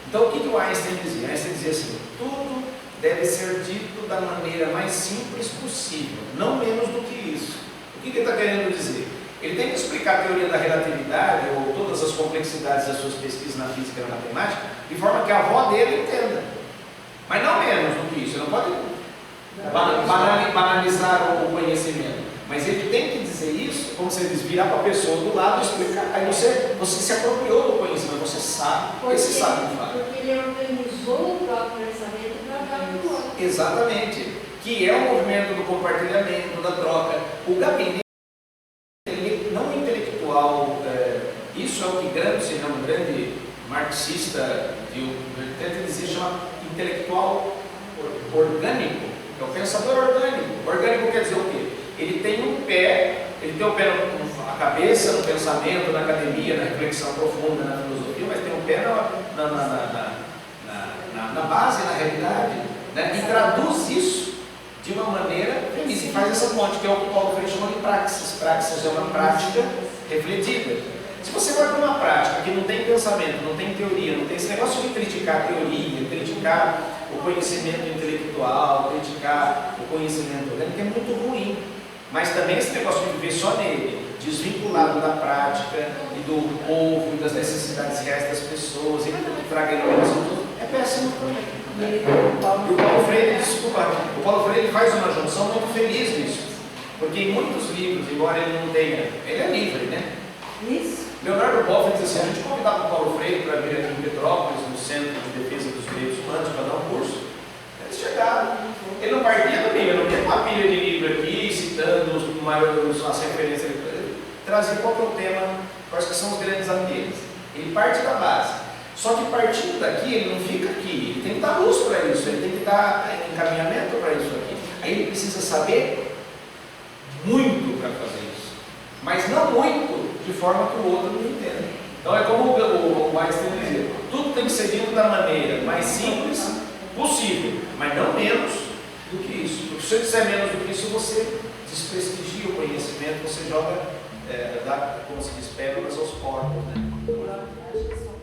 Então, o que o Einstein dizia? Einstein dizia assim, tudo deve ser dito da maneira mais simples possível, não menos do que isso. O que ele está querendo dizer? Ele tem que explicar a teoria da relatividade ou todas as complexidades das suas pesquisas na física e na matemática de forma que a avó dele entenda. Mas não menos do que isso. Ele não pode banalizar o conhecimento. Mas ele tem que dizer isso, como você diz, virar para a pessoa do lado e explicar. Aí você se apropriou do conhecimento, você sabe, esse sabe o fato. Porque ele organizou o próprio pensamento para dar para o outro. Exatamente. Que é o movimento do compartilhamento, da troca. O gabinete não intelectual, isso é o que Gramsci, um grande marxista, tenta dizer, chama intelectual orgânico, é o pensador orgânico. Orgânico quer dizer o quê? Ele tem o pé na cabeça, no pensamento, na academia, na reflexão profunda, na filosofia, mas tem o pé na base, na realidade, né? E traduz isso de uma maneira feliz e faz essa ponte, que é o que o Paulo Freire chama de praxis. Praxis é uma prática refletida. Se você vai para uma prática que não tem pensamento, não tem teoria, não tem esse negócio de criticar a teoria, criticar o conhecimento intelectual, criticar o conhecimento orgânico, é muito ruim. Mas também esse negócio de viver só nele, desvinculado da prática e do povo e das necessidades reais das pessoas, e que traga iluminação, é péssimo também. O Paulo Freire, o Paulo Freire faz uma junção muito feliz nisso, porque em muitos livros, embora ele não tenha, ele é livre, né? Isso. Leonardo Boff diz assim, a gente convidava o Paulo Freire para vir aqui em Petrópolis, no Centro de Defesa dos Direitos Humanos, para dar um curso. Eles chegaram, Ele não partia do livro, ele não tinha uma pilha de livro aqui, citando as referências. Ele trazia qual que é o tema, quais que são os grandes ambientes. Ele parte da base. Só que partindo daqui, ele não fica aqui, ele tem que dar luz para isso, ele tem que dar encaminhamento para isso aqui. Aí ele precisa saber muito para fazer isso, mas não muito de forma que o outro não entenda. Então é como o Einstein dizia, tudo tem que ser dito da maneira mais simples possível, mas não menos do que isso. Porque se você disser menos do que isso, você desprestigia o conhecimento, você joga, como se diz, pérolas aos corpos, né? Eu acho que só